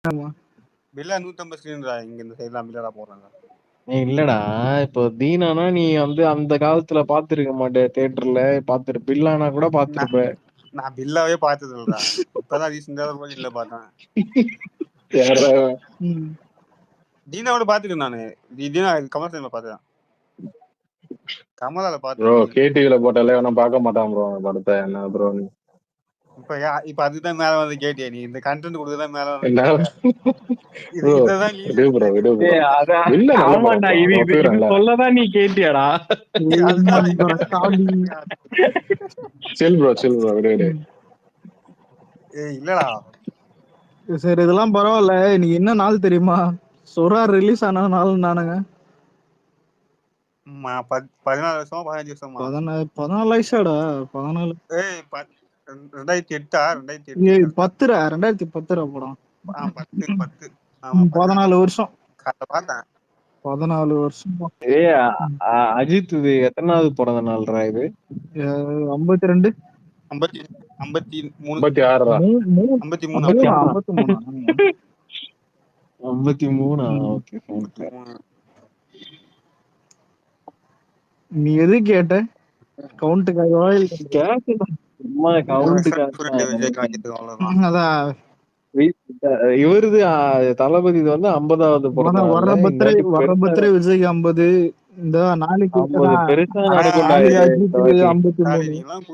ஆமா. பில்லா 150 ஸ்க்ரீன்டா. இங்க இந்த சைடுலாம் பில்லாடா போடுறாங்க. இல்லடா இப்போ தீனானா நீ வந்து அந்த காலத்துல பாத்துருக்க மாட்டே தியேட்டர்ல பாத்துரு பில்லானா கூட பாத்துருப்ப. நான் பில்லாவே பார்த்தது இல்லடா. இப்பதான் ரீசெண்டா போய் இல்ல பார்த்தேன். தீனாவோட பாத்துட்டேன் நானு. தீனா கமல் சினிமா பார்த்தேன். கமலால ப்ரோ பார்த்தேன். கேடிவில போட்டாலே அவனும் பார்க்க மாட்டான் ப்ரோ அந்த படத்தை. என்ன ப்ரோ இப்ப அதுதான் மேல வந்து கேட்டியா நீ? இந்த கண்டென்ட் கொடுத்ததான் மேல வந்து என்ன ப்ரோ இதுதான் விடு ப்ரோ விடு ப்ரோ. ஏய், அதான் இல்ல நல்ல படம் ஆமாண்டா bro. இது அதை இது இது ஒத்துக்கிறேன்ல. சொல்லதான் நீ கேட்டியாடா? அதுதான் சில் ப்ரோ விடு விடு. இல்லடா சரி இதெல்லாம் பரவாயில்ல. இன்னைக்கு என்ன நாள் தெரியுமா? சொரா ரிலீஸ் ஆன நாள் நானுங்க. 14 வருஷமா 15 வருஷமா 14 வயசாடா? 14 2008 10 2010 படம். 10 ஆமா 14 வருஷம். பார்த்தேன். 14 வருஷம். ஏய் அஜித் இது எத்தனாவது பிறந்த நாள்ரா இது? 52 53 56 53 53 ஓகே. நீ எது கேட்ட? கவுண்ட்டுக்காகவா? சும்மா கவுண்ட்டுக்காக. அதான் இவருது தளபதி வந்து 50வது பிறந்த வர்ற நாள். பர்த்டே விஜய்க்கு 50. இந்த நாளைக்கு 50 பெருசா நடக்கும்டா. அஜித்துக்கு 53. நீங்களாம்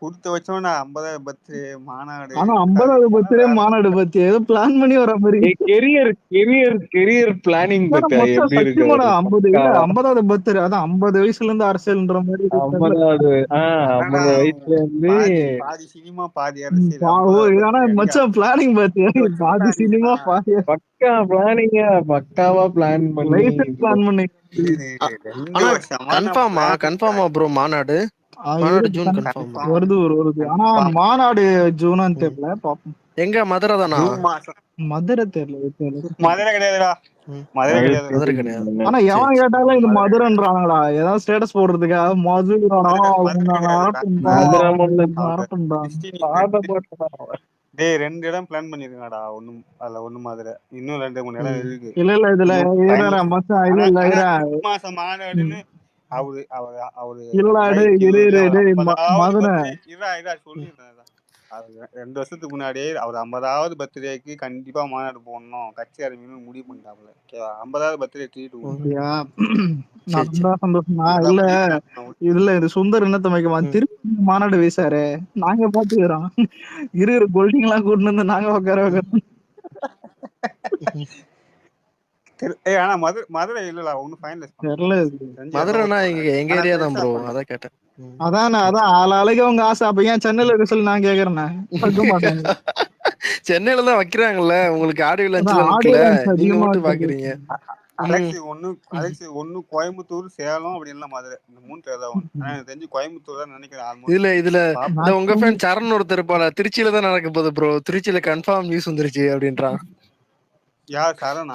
கொடுத்து வச்சோம்னா 50வது பர்த்டே மாநாடு. ஆனா 50வது பர்த்டே மாநாடு பத்தி ஏதோ பிளான் பண்ணி வர மாதிரி. கெரியர் பிளானிங் பத்தி எப்படி இருக்கு? 50வது பர்த்டே அதான் 50 வயசுல இருந்து அரசியல்ன்ற மாதிரி. 50 வயசுல இருந்து பாதி சினிமா பாதி அரசியல். ஆனா மச்சான் பிளானிங் பத்தி பாதி சினிமா பாதி பக்காவா பிளான் பண்ணி பிளான் பண்ணி. கன்ஃபார்மா ப்ரோ மாநாடு ஜூன் கன்ஃபார்ம் வருது. ஆனா மாநாடு ஜூனான்னு தெரியல. பாப்போம். எங்க மதுரை தானா? மதுரை தெரியல. மதுரை கிடையாதுடா. மதுரை கிடையாது. ஆனா எவன் கேட்டாலும் இது மதுரைன்றாங்களா? ஏதாவது ஸ்டேட்டஸ் போடுறதுக்காக மதுரைடா டேய் 2 இடம் பிளான் பண்ணிருக்காடா. ஒண்ணு மதுரை, இன்னும் 2-3 இடம் இருக்கு. இல்ல இதுல மச்சான் இல்ல மாசம் மாநாடுன்னு அவரு சொல்லிருந்தேன். 2 வருஷத்துக்கு முன்னாடியே அவர் 50வது பர்த்டேக்கு கண்டிப்பா மாநாடு போடணும் கட்சி ஆரம்பிக்கணும்னு முடிவு பண்ணிட்டாப்ல. 50வது பர்த்டே ட்ரீட் சந்தோஷமா இல்ல இது சுந்தர் என்ன தமைக்குமா திருப்பி மாநாடு வீசாரு. நாங்க பாத்துக்கிறோம். கோல்டிங் எல்லாம் கூட்டு வந்து நாங்க உட்கார ஆனா மதுரை இல்லடா. ஒன்னும் ஃபைனலைஸ் மதுரைனா எங்க ஏரியா தான் ப்ரோ. அதான் கேட்டேன். அதான் ஆளாளுக்கு அவங்க ஆசை. அப்ப ஏன் சென்னையில இருக்க சொல்லி நான் கேக்குறேன். சென்னையில தான் வைக்கிறாங்கல்ல. உங்களுக்கு ஆடியோ லான்ச்ல இருக்குல்ல. நீங்க மட்டும் பாக்குறீங்க. ஒண்ணு கோயம்புத்தூர், சேலம் அப்படி இல்ல மதுரை. இந்த 3 ஏதாவது எனக்கு தெரிஞ்சு கோயம்புத்தூர் தான் நினைக்கிறேன். இதுல உங்க ஃபேன் சரண் ஒருத்தர் இருப்பாள, திருச்சியில தான் நடக்க போகுது ப்ரோ. திருச்சியில கன்ஃபார்ம் நியூஸ் வந்துருச்சு அப்படின்றான். யார் சரணா?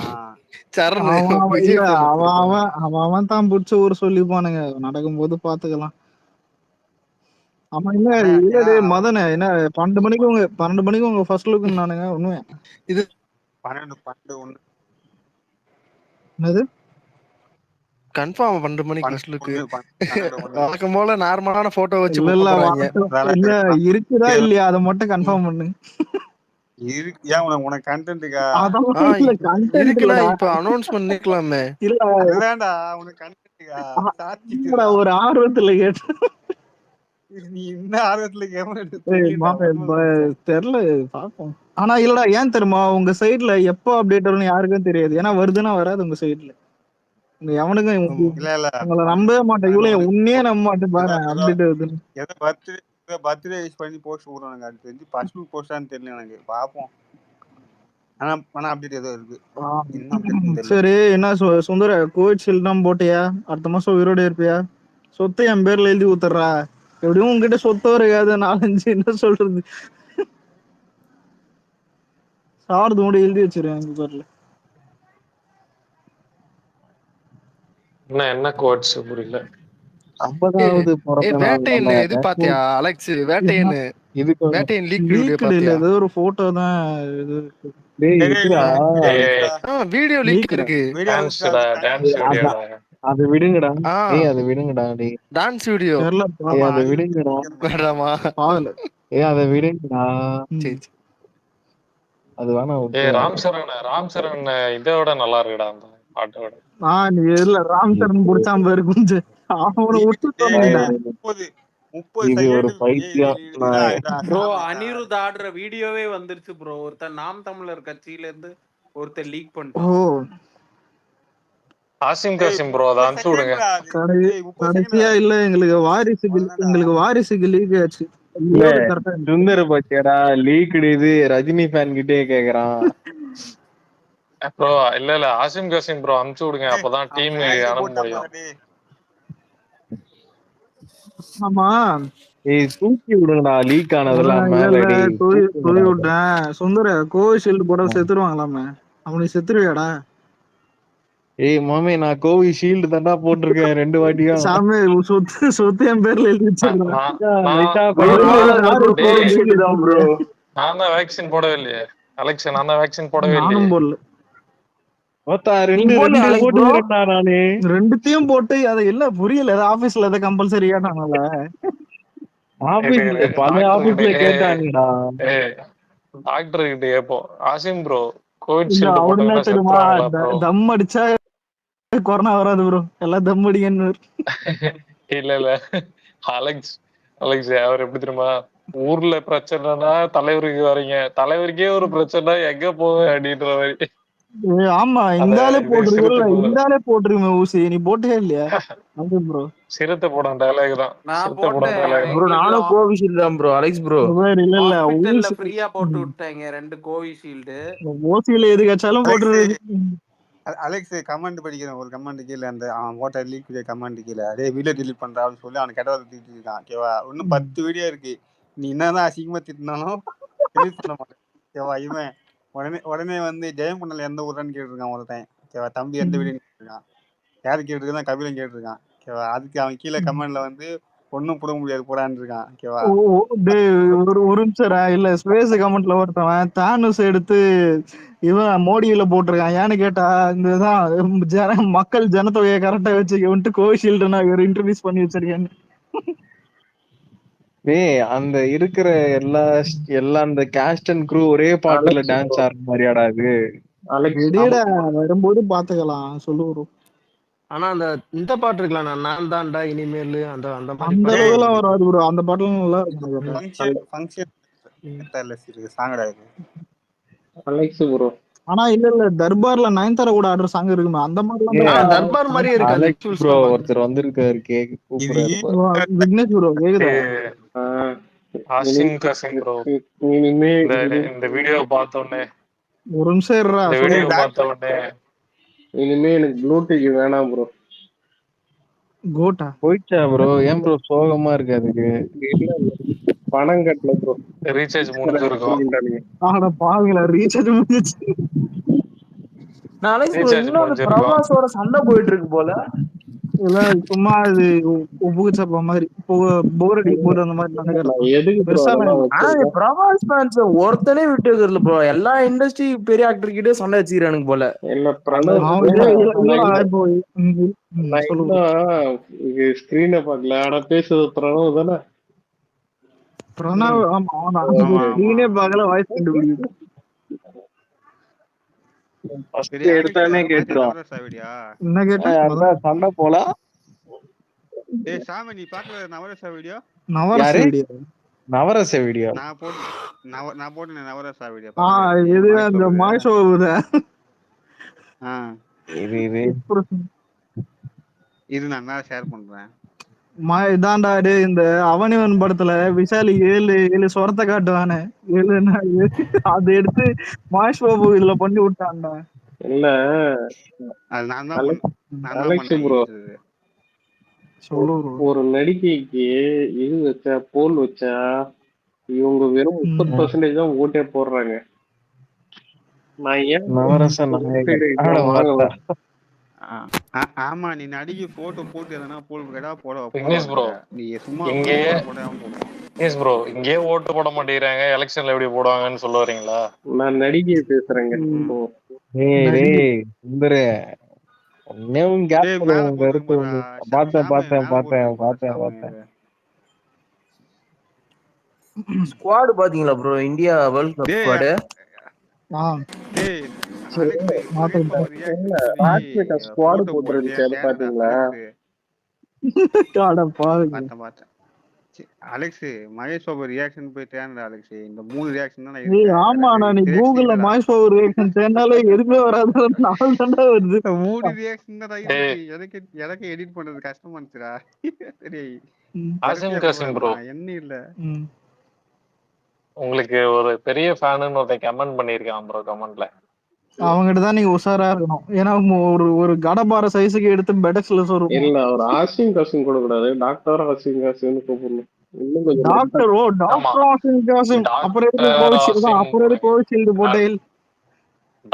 சரண் அவன் தான் புடிச்ச ஊர் சொல்லி போனுங்க. நடக்கும்போது பாத்துக்கலாம். ஆமா இல்ல மதன என்ன 12 மணிக்கு உங்க ஃபர்ஸ்ட் லுக் நானுங்க உண்மை. இது 12 என்னது கன்ஃபார்ம் 12 மணிக்கு ஃபர்ஸ்ட் லுக். வழக்கம் போல நார்மலான போட்டோ வச்சு இல்ல இருக்குதா இல்லையா அதை மட்டும் கன்ஃபார்ம் பண்ணு. உனக்கு கண்டென்ட்கா இருக்குனா இப்ப அனௌன்ஸ்மென்ட் நிக்கலாமே. இல்லடா உனக்கு கண்டென்ட்கா ஒரு ஆர்வத்துல கேட்டேன். நீ என்ன ஆர்வத்துல தெரியல பாப்போம். ஆனா இல்லடா ஏன் தெரியுமா உங்க சைட்ல எப்போ அப்டேட் வரும்னு யாருக்கும் தெரியாது. ஏன்னா வருதுன்னா வராது உங்க சைட்ல. எவனுக்கும் உங்களை நம்பவே மாட்டேன். இவ்வளவு உன்னே நம்ப மாட்டேன் பாரு அப்டேட் வருது. பர்த்டே விஷ் பண்ணி போஸ்ட் போடுறாங்க. அது தெரிஞ்சு ஃபர்ஸ்ட் லுக் போஸ்டான்னு தெரியல எனக்கு. பாப்போம். ஆனா அப்டேட் ஏதோ இருக்கு. சரி என்ன சுந்தர கோவிட் தான் போட்டியா? அடுத்த மாசம் உயிரோட இருப்பியா? சொத்தை என் பேர்ல எழுதி ஊத்துறா. எப்படியும் உங்ககிட்ட சொத்தம் இருக்காது 4-5. என்ன சொல்றது? சார்து மூடி எழுதி வச்சிருக்கேன் எங்க பேர்ல. என்ன கோட்ஸ் புரியல. 50வது பிறந்த வேட்டையன் நாள் இது பாத்தியா அலெக்ஸ்? வேட்டையன் இதுக்கு வேட்டையன் லீக் வீடியோ லீக்டு இல்ல, பாத்தியா? ஏதோ ஒரு போட்டோ தான் இது. டேய் டேய், இருக்குடா. வீடியோ லீக் லீக்டா இருக்கு. வீடியோ டான்ஸ் வீடியோடா. அது விடுங்கடா. டேய் அது விடுங்கடா. டேய் டான்ஸ் வீடியோ தெரியல டேய் அதை விடுங்கடா. வேண்டாமா? பாவல. அதை விடுங்கடா. சரி சரி. அது வேணா ராம் சரண் இதோட நல்லா இருக்குடா அந்த பாட்டோட. நீ இல்ல ராம் சரண் புடிச்சாம பேரு கொஞ்சம் அவனை விட்டு சொன்னீங்கடா. 30 இது ஒரு செகண்ட் பைத்தியம். ப்ரோ அனிருத் ஆடுற வீடியோவே வந்துருச்சு ப்ரோ. ஒருத்தர் நாம் தமிழர் கட்சியில இருந்து ஒருத்தர் லீக் பண்ணிட்டான். ஆசிம் ப்ரோ அதை அனுப்பிச்சு விடுங்க. கடைசியா இல்ல எங்களுக்கு வாரிசுக்கு லீக் ஆச்சு. சுந்தர பாத்தியாடா லீக்டு இது ரஜினி ஃபேன் கிட்டே கேக்குறான். ப்ரோ இல்ல ஆசிம் ப்ரோ அனுப்பிச்சு விடுங்க, அப்பதான் டீம் அனுப்ப முடியும். ஆமா தூக்கி விடுங்கடா லீக் ஆனதெல்லாம் மேல. தூக்கி விட்டேன். சுந்தர கோவிஷீல்டு போட செத்துருவாங்களாமே. அவனுக்கு செத்துருவியாடா? ஏய் மாமே நான் கோவிஷீல்டு தாண்டா போட்டிருக்கேன் 2 வாட்டியும். சாமி சொத்து என் பேர்ல எழுதி வச்சிருக்கேன். நான் தான் வேக்சின் போடவே இல்லையே அலெக்ஸ். நான் தான் வேக்சின் போடவே இல்லையே. நானும் போடல. நானு ரெண்டுத்தையும் போட்டு அதை இல்ல புரியல. ஆபீஸ்ல ஏதோ கம்பல்சரி கேட்டாங்கல்ல. ஆபீஸ்ல கேட்டாங்கடா. டாக்டர் கிட்ட கேப்போம். ஆசிம் ப்ரோ கோவிட் அவனுமே தெரியுமா தம் அடிச்சா கொரோனா வராது ப்ரோ, எல்லாம் தம் அடிங்கன்னு. இல்ல அலெக்ஸ் அவர் எப்படி தெரியுமா, ஊர்ல பிரச்சனைனா தலைவருக்கு வரீங்க, தலைவருக்கே ஒரு பிரச்சனை எங்க போக அப்படின்ற மாதிரி. ஆமா இந்தாலே போட்டுருக்கேன் ஊசி. நீ போட்டே இல்லையா? ப்ரோ சிறுத்தை போடும் டயலாக் தான். நானும் கோவிஷீல்டு தான் ப்ரோ அலெக்ஸ் ப்ரோ. இல்ல ஃப்ரீயா போட்டு விட்டாங்க 2 கோவிஷீல்டு. ஓசியில எது கச்சாலும் போட்டுறது. அலெக்ஸ் கமெண்ட் படிக்கிறேன். ஒரு கமெண்ட் கீழே அந்த ஓட்டர் லீக் கமெண்ட் கீழே அதே வீடியோ டிலீட் பண்றான்னு சொல்லி அவன் கெட்ட திட்டு இருக்கான். ஓகேவா? இன்னும் 10 வீடியோ இருக்கு. நீ என்னதான் அசிங்கமா திட்டினாலும் டிலீட் பண்ண மாட்டேன். ஓகேவா? இவன் உடனே வந்து ஜெயம் பண்ணல எந்த ஊர்ன்னு கேட்டிருக்கான் ஒருத்தன். ஓகேவா? தம்பி எந்த வீடியோ கேட்டிருக்கான். யாரு கேட்டிருக்கான்? கபிலன் கேட்டிருக்கான். ஓகேவா? அதுக்கு அவன் கீழே கமெண்ட்ல வந்து ஒன்னும் புட முடியாது போடான்னு இருக்கான். ஓகேவா? ஒரு நிமிஷம் இல்ல ஸ்பேஸ் கமெண்ட்ல ஒருத்தவன் தானூஸ் எடுத்து இவன் மோடியில போட்டிருக்கான். ஏன்னு கேட்டா இந்ததான் மக்கள் ஜனத்தொகையை கரெக்டா வச்சுக்கிட்டு கோவிஷீல்டு நான் இவர் இன்ட்ரோடியூஸ் பண்ணி வச்சிருக்கேன்னு. அந்த இருக்கிற எல்லா அந்த கேஸ்ட் அண்ட் க்ரூ ஒரே பாட்டுல டான்ஸ் ஆடுற மாதிரியாடா இது? வரும்போது பாத்துக்கலாம் சொல்லுவோம். ஆனா அந்த இந்த பாட்டு இருக்கலாம், நான் தான்டா இனிமேல் அந்த அந்த அளவுலாம் வராது ப்ரோ. அந்த பாட்டுலாம் நல்லா அலெக்ஸ் ப்ரோ. ஆனா இல்ல தர்பார்ல நயன்தாரா கூட ஆடுற சாங் இருக்குமே அந்த மாதிரி தர்பார் மாதிரி இருக்கு. அலெக்ஸ் ப்ரோ ஒருத்தர் வந்திருக்காரு விக்னேஷ் ப்ரோ கேக்குதா? ஆசிம் ப்ரோ இந்த வீடியோ பார்த்த உடனே ஒரு நிமிஷம் இருடா. வீடியோ பார்த்த உடனே இனிமே எனக்கு ப்ளூடூத் வேணாம் ப்ரோ. கோட்டா போயிச்சா ப்ரோ? ஏன் ப்ரோ சோகமா இருக்கு? அதுக்கு பணம் கட்டல ப்ரோ, ரீசார்ஜ் முடிஞ்சிருக்கும். ஆனா பாவீங்களா ரீசார்ஜ் முடிஞ்சிச்சு. பிரபாஸோட சண்டை போயிட்டு இருக்கு போல. சும்மா அது உபுகச்சப்பா மாதிரி போரடி போது அந்த மாதிரி. பிரபாஸ் ஃபேன்ஸ் ஒருத்தனே விட்டு வைக்கிறதுல ப்ரோ. எல்லா இண்டஸ்ட்ரி பெரிய ஆக்டர் கிட்டே சண்டை வச்சுக்கிறானுங்க போல. ஸ்கிரீனை பார்க்கல, ஆனா பேசுறது பிரணவ் தானே. பிரணவ் ஸ்கிரீனே பார்க்கல, வாய்ஸ் கண்டுபிடிக்குது. எடுத்தானே கேட்டுரும். என்ன கேட்டா சண்டை போல. ஏய் சாமி நீ பார்க்கல நவரச வீடியோ? நவரச வீடியோ நான் போட்டேன் நவரச வீடியோ. இது அந்த மாஷோவுத இது நான் ஷேர் பண்றேன். இதாண்டா இந்த அவனிவன் படத்துல விஷாலி 7 சொரத்தை காட்டுவானே 7 அதை எடுத்து மாஷ் பாபு இதுல பண்ணி விட்டான்டா. இல்ல ஒரு நடிகைக்கு இது வச்சா போல் வச்சா இவங்க வெறும் 30% தான் ஓட்டே போடுறாங்க. நான் ஏன் ஆமா நீ நடிகை போட்டோ போட்டு எதனா போட விக்னேஷ் ப்ரோ போடுவாங்க. நீ சும்மா இங்கே போடாம போடுவோம். விக்னேஷ் ப்ரோ இங்கே ஓட்டு போட மாட்டேங்கிறாங்க, எலெக்ஷன்ல எப்படி போடுவாங்கன்னு சொல்ல வரீங்களா? நான் நடிகை பேசுறேங்க. நடிகை. சுந்தரே உன்னையும் கேப் டேய் பண்ணுங்க மேல உங்க போட்டுருங்க கருத்து பாருடா. வந்து மேல போட்டுருங்க பார்த்தேன். ஸ்குவாட் பாத்தீங்களா ப்ரோ? இந்தியா வேர்ல்ட் கப் டேய் ஸ்குவாட். டேய் சரி, அலெக்ஸ் மாத்தம் மகேஷ் பாபு ரியாக்ஷன் ராஜ்பேட்டா சொல்லி ஸ்குவாட் போட்டோ போட்டுருந்துச்சு, அது பாத்தீங்களா? பார்த்தேன். அலெக்ஸ் மகேஷ் பாபு ரியாக்ஷன் போய் தேடா அலெக்ஸ். இந்த 3 ரியாக்ஷன் தான் ஆமாண்ணா, நீ கூகுள்ல மகேஷ் பாபு ரியாக்ஷன் தேடினாலே எதுவுமே வராது. 4 தாண்டா வருது. 3 ரியாக்ஷன் தான் இருக்கு. எனக்கு எடிட் பண்றது கஷ்டமா இருந்துச்சுடா. சரி காசிம் ப்ரோ என்ன இல்ல உங்களுக்கு ஒரு பெரிய ஃபேனுன்னு ஒருத்தன் கமெண்ட் பண்ணியிருக்கான் ப்ரோ கமெண்ட்ல. அவங்ககிட்ட தான் நீங்க உஷாரா இருக்கணும். ஏன்னா ஒரு கடபார சைஸுக்கு எடுத்து பெடக்ஸ்ல சொல்லுவோம். இல்ல ஒரு ஆசிம் காசிம் கூட கூடாது, டாக்டர் ஆசிம் காசிம்னு கூப்பிடணும். இன்னும் கொஞ்சம் டாக்டர் ஆசிம் காசிம். அப்புறம் கோவிஷீல்டு போட்டேன்.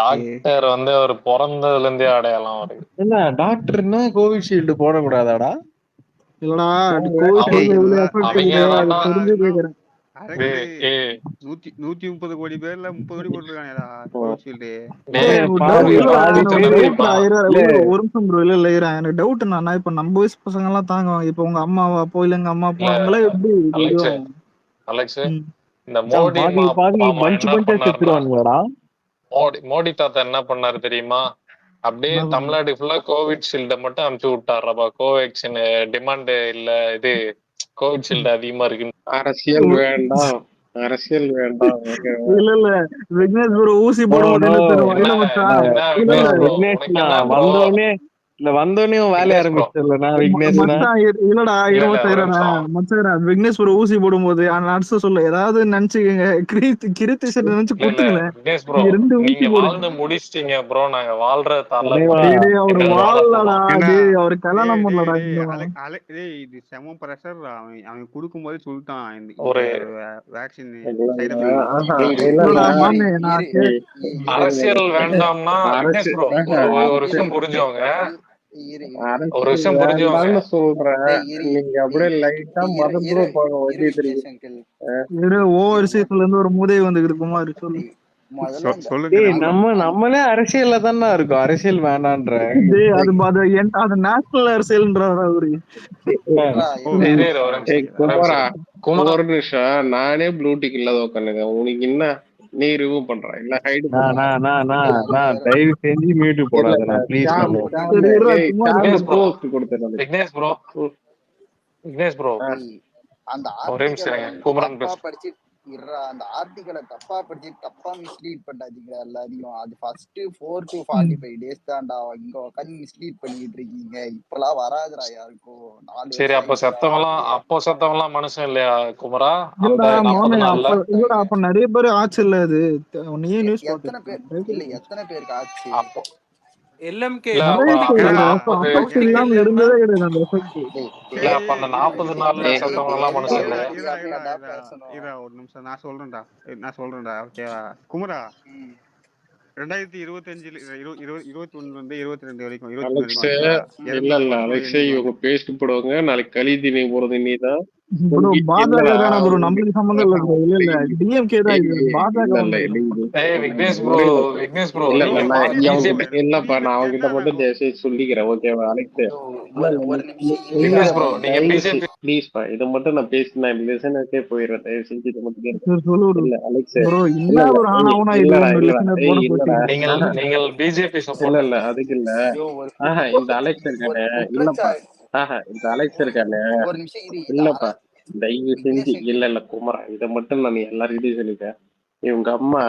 டாக்டர் வந்து அவர் பிறந்ததுல இருந்தே அடையாளம் வருது. என்ன டாக்டர்னா கோவிஷீல்டு போடக்கூடாதாடா? இல்லடா தெரிஞ்சு 130 கோடி பேர்ல 30 கோடி போட்டுருக்கானேடா கோவிஷீல்டு. ஒரு நிமிஷம் ப்ரோ. இல்ல எனக்கு டவுட். நான் இப்ப நம்ம வயசு பசங்க எல்லாம் தாங்குவாங்க. இப்ப உங்க அம்மாவா அப்போ இல்ல எங்க அம்மா அப்பா அவங்களே எப்படி அலெக்ஸ் இந்த மோடி மோடி தாத்தா என்ன பண்ணாரு தெரியுமா? அப்படியே தமிழ்நாடு ஃபுல்லா கோவிஷீல்ட மட்டும் அனுப்பிச்சு விட்டாருப்பா. கோவேக்சின் டிமாண்ட் இல்ல, இது கோவிஷீல்டு அதிகமா இருக்கு. அரசியல் வேண்டாம். இல்ல விக்னேஷ் ப்ரோ ஊசி போடும்போது வந்தோடனே வேலைய ஆரம்பிச்சிடலண்ணா விக்னேஷ். இல்லடா விக்னேஷ் ப்ரோ ஊசி போடும்போது நர்ஸ் சொல்ல ஏதாவது நினைச்சுக்கங்க, கிருத்தி நினைச்சு குத்துங்களேன். நீங்க வாழ்ந்து முடிச்சிட்டீங்க ப்ரோ, நாங்க வாழ்ற அவரு வாழலடா, அவரு கல்யாணம் பண்ணலடா. இது செம பிரஷர். அவன் கொடுக்கும் போது சொல்லிட்டான் ஒரு வேக்சின் அரசியல் வேண்டாம்னா ஒரு விஷயம் புரிஞ்சவங்க சொல்றேன். நீங்க அப்படியே லைட்டா மதம் போக வண்டி ஓவர்சீஸ்ல இருந்து ஒரு மூதை வந்துகிட்டு குமார் சொல்லு. நம்மளே அரசியல்ல தானே இருக்கோம். அரசியல் வேணான்ற அது நேஷனல் அரசியல்ன்றாரு அவரு. குமாரா ஒரு நிமிஷம், நானே ப்ளூ டிக் இல்லாத உட்காந்துங்க. உனக்கு என்ன நீ ரிமூவ் பண்ற இல்ல ஹைட் தயவு செஞ்சு மியூட் போடாத ப்ளீஸ். விக்னேஷ் ப்ரோ அந்த அந்த ஆர்டிகலை தப்பா படிச்சு தப்பா மிஸ்லீட் பண்ணாதீங்க எல்லாரையும். அது ஃபர்ஸ்ட் 4 to 45 days தான்டா இங்க உட்காந்து மிஸ்லீட் பண்ணிட்டு இருக்கீங்க. இப்பெல்லாம் வராதுடா யாருக்கும். சரி அப்ப செத்தவங்கலாம் மனுஷன் இல்லையா குமரா? அப்ப நிறைய பேர் ஆச்சு இல்ல. அது எத்தனை பேருக்கு ஆச்சு? எல்எம்கே இருந்ததே கிடையாது அந்த எஃபெக்ட். அந்த 40 நாள்ல செத்தவங்கலாம் மனுஷன் இல்லையா? ஒரு நிமிஷம் நான் சொல்றேன்டா. ஓகேவா குமரா? 2025 21 வந்து 22 வரைக்கும் இவங்க பேசிட்டு போடுவாங்க. நாளைக்கு கலிதி நீ போறது நீதான். நம்மளுக்கு சம்பந்தம் இல்ல ப்ரோ. இல்ல டிஎம்கே தான் இது. இல்லப்பா நான் அவங்கிட்ட மட்டும் சொல்லிக்கிறேன். ஓகேவா அலெக்ஸ்? ப்ளீஸ்பா இதை மட்டும் நான் பேசினா லிசனர்க்கே போயிடுறேன். தயவு செஞ்சு இதை மட்டும் இல்ல அலெக்ஸ். இல்ல அதுக்கு இல்ல. இந்த அலெக்ஸ் இருக்கானே இல்லப்பா. இந்த அலெக்ஸ் இருக்கானே இல்லப்பா தயவு செஞ்சு இல்ல குமரா இதை மட்டும் நான் எல்லாருக்கிட்டையும் சொல்லிட்டேன். இவங்க அம்மா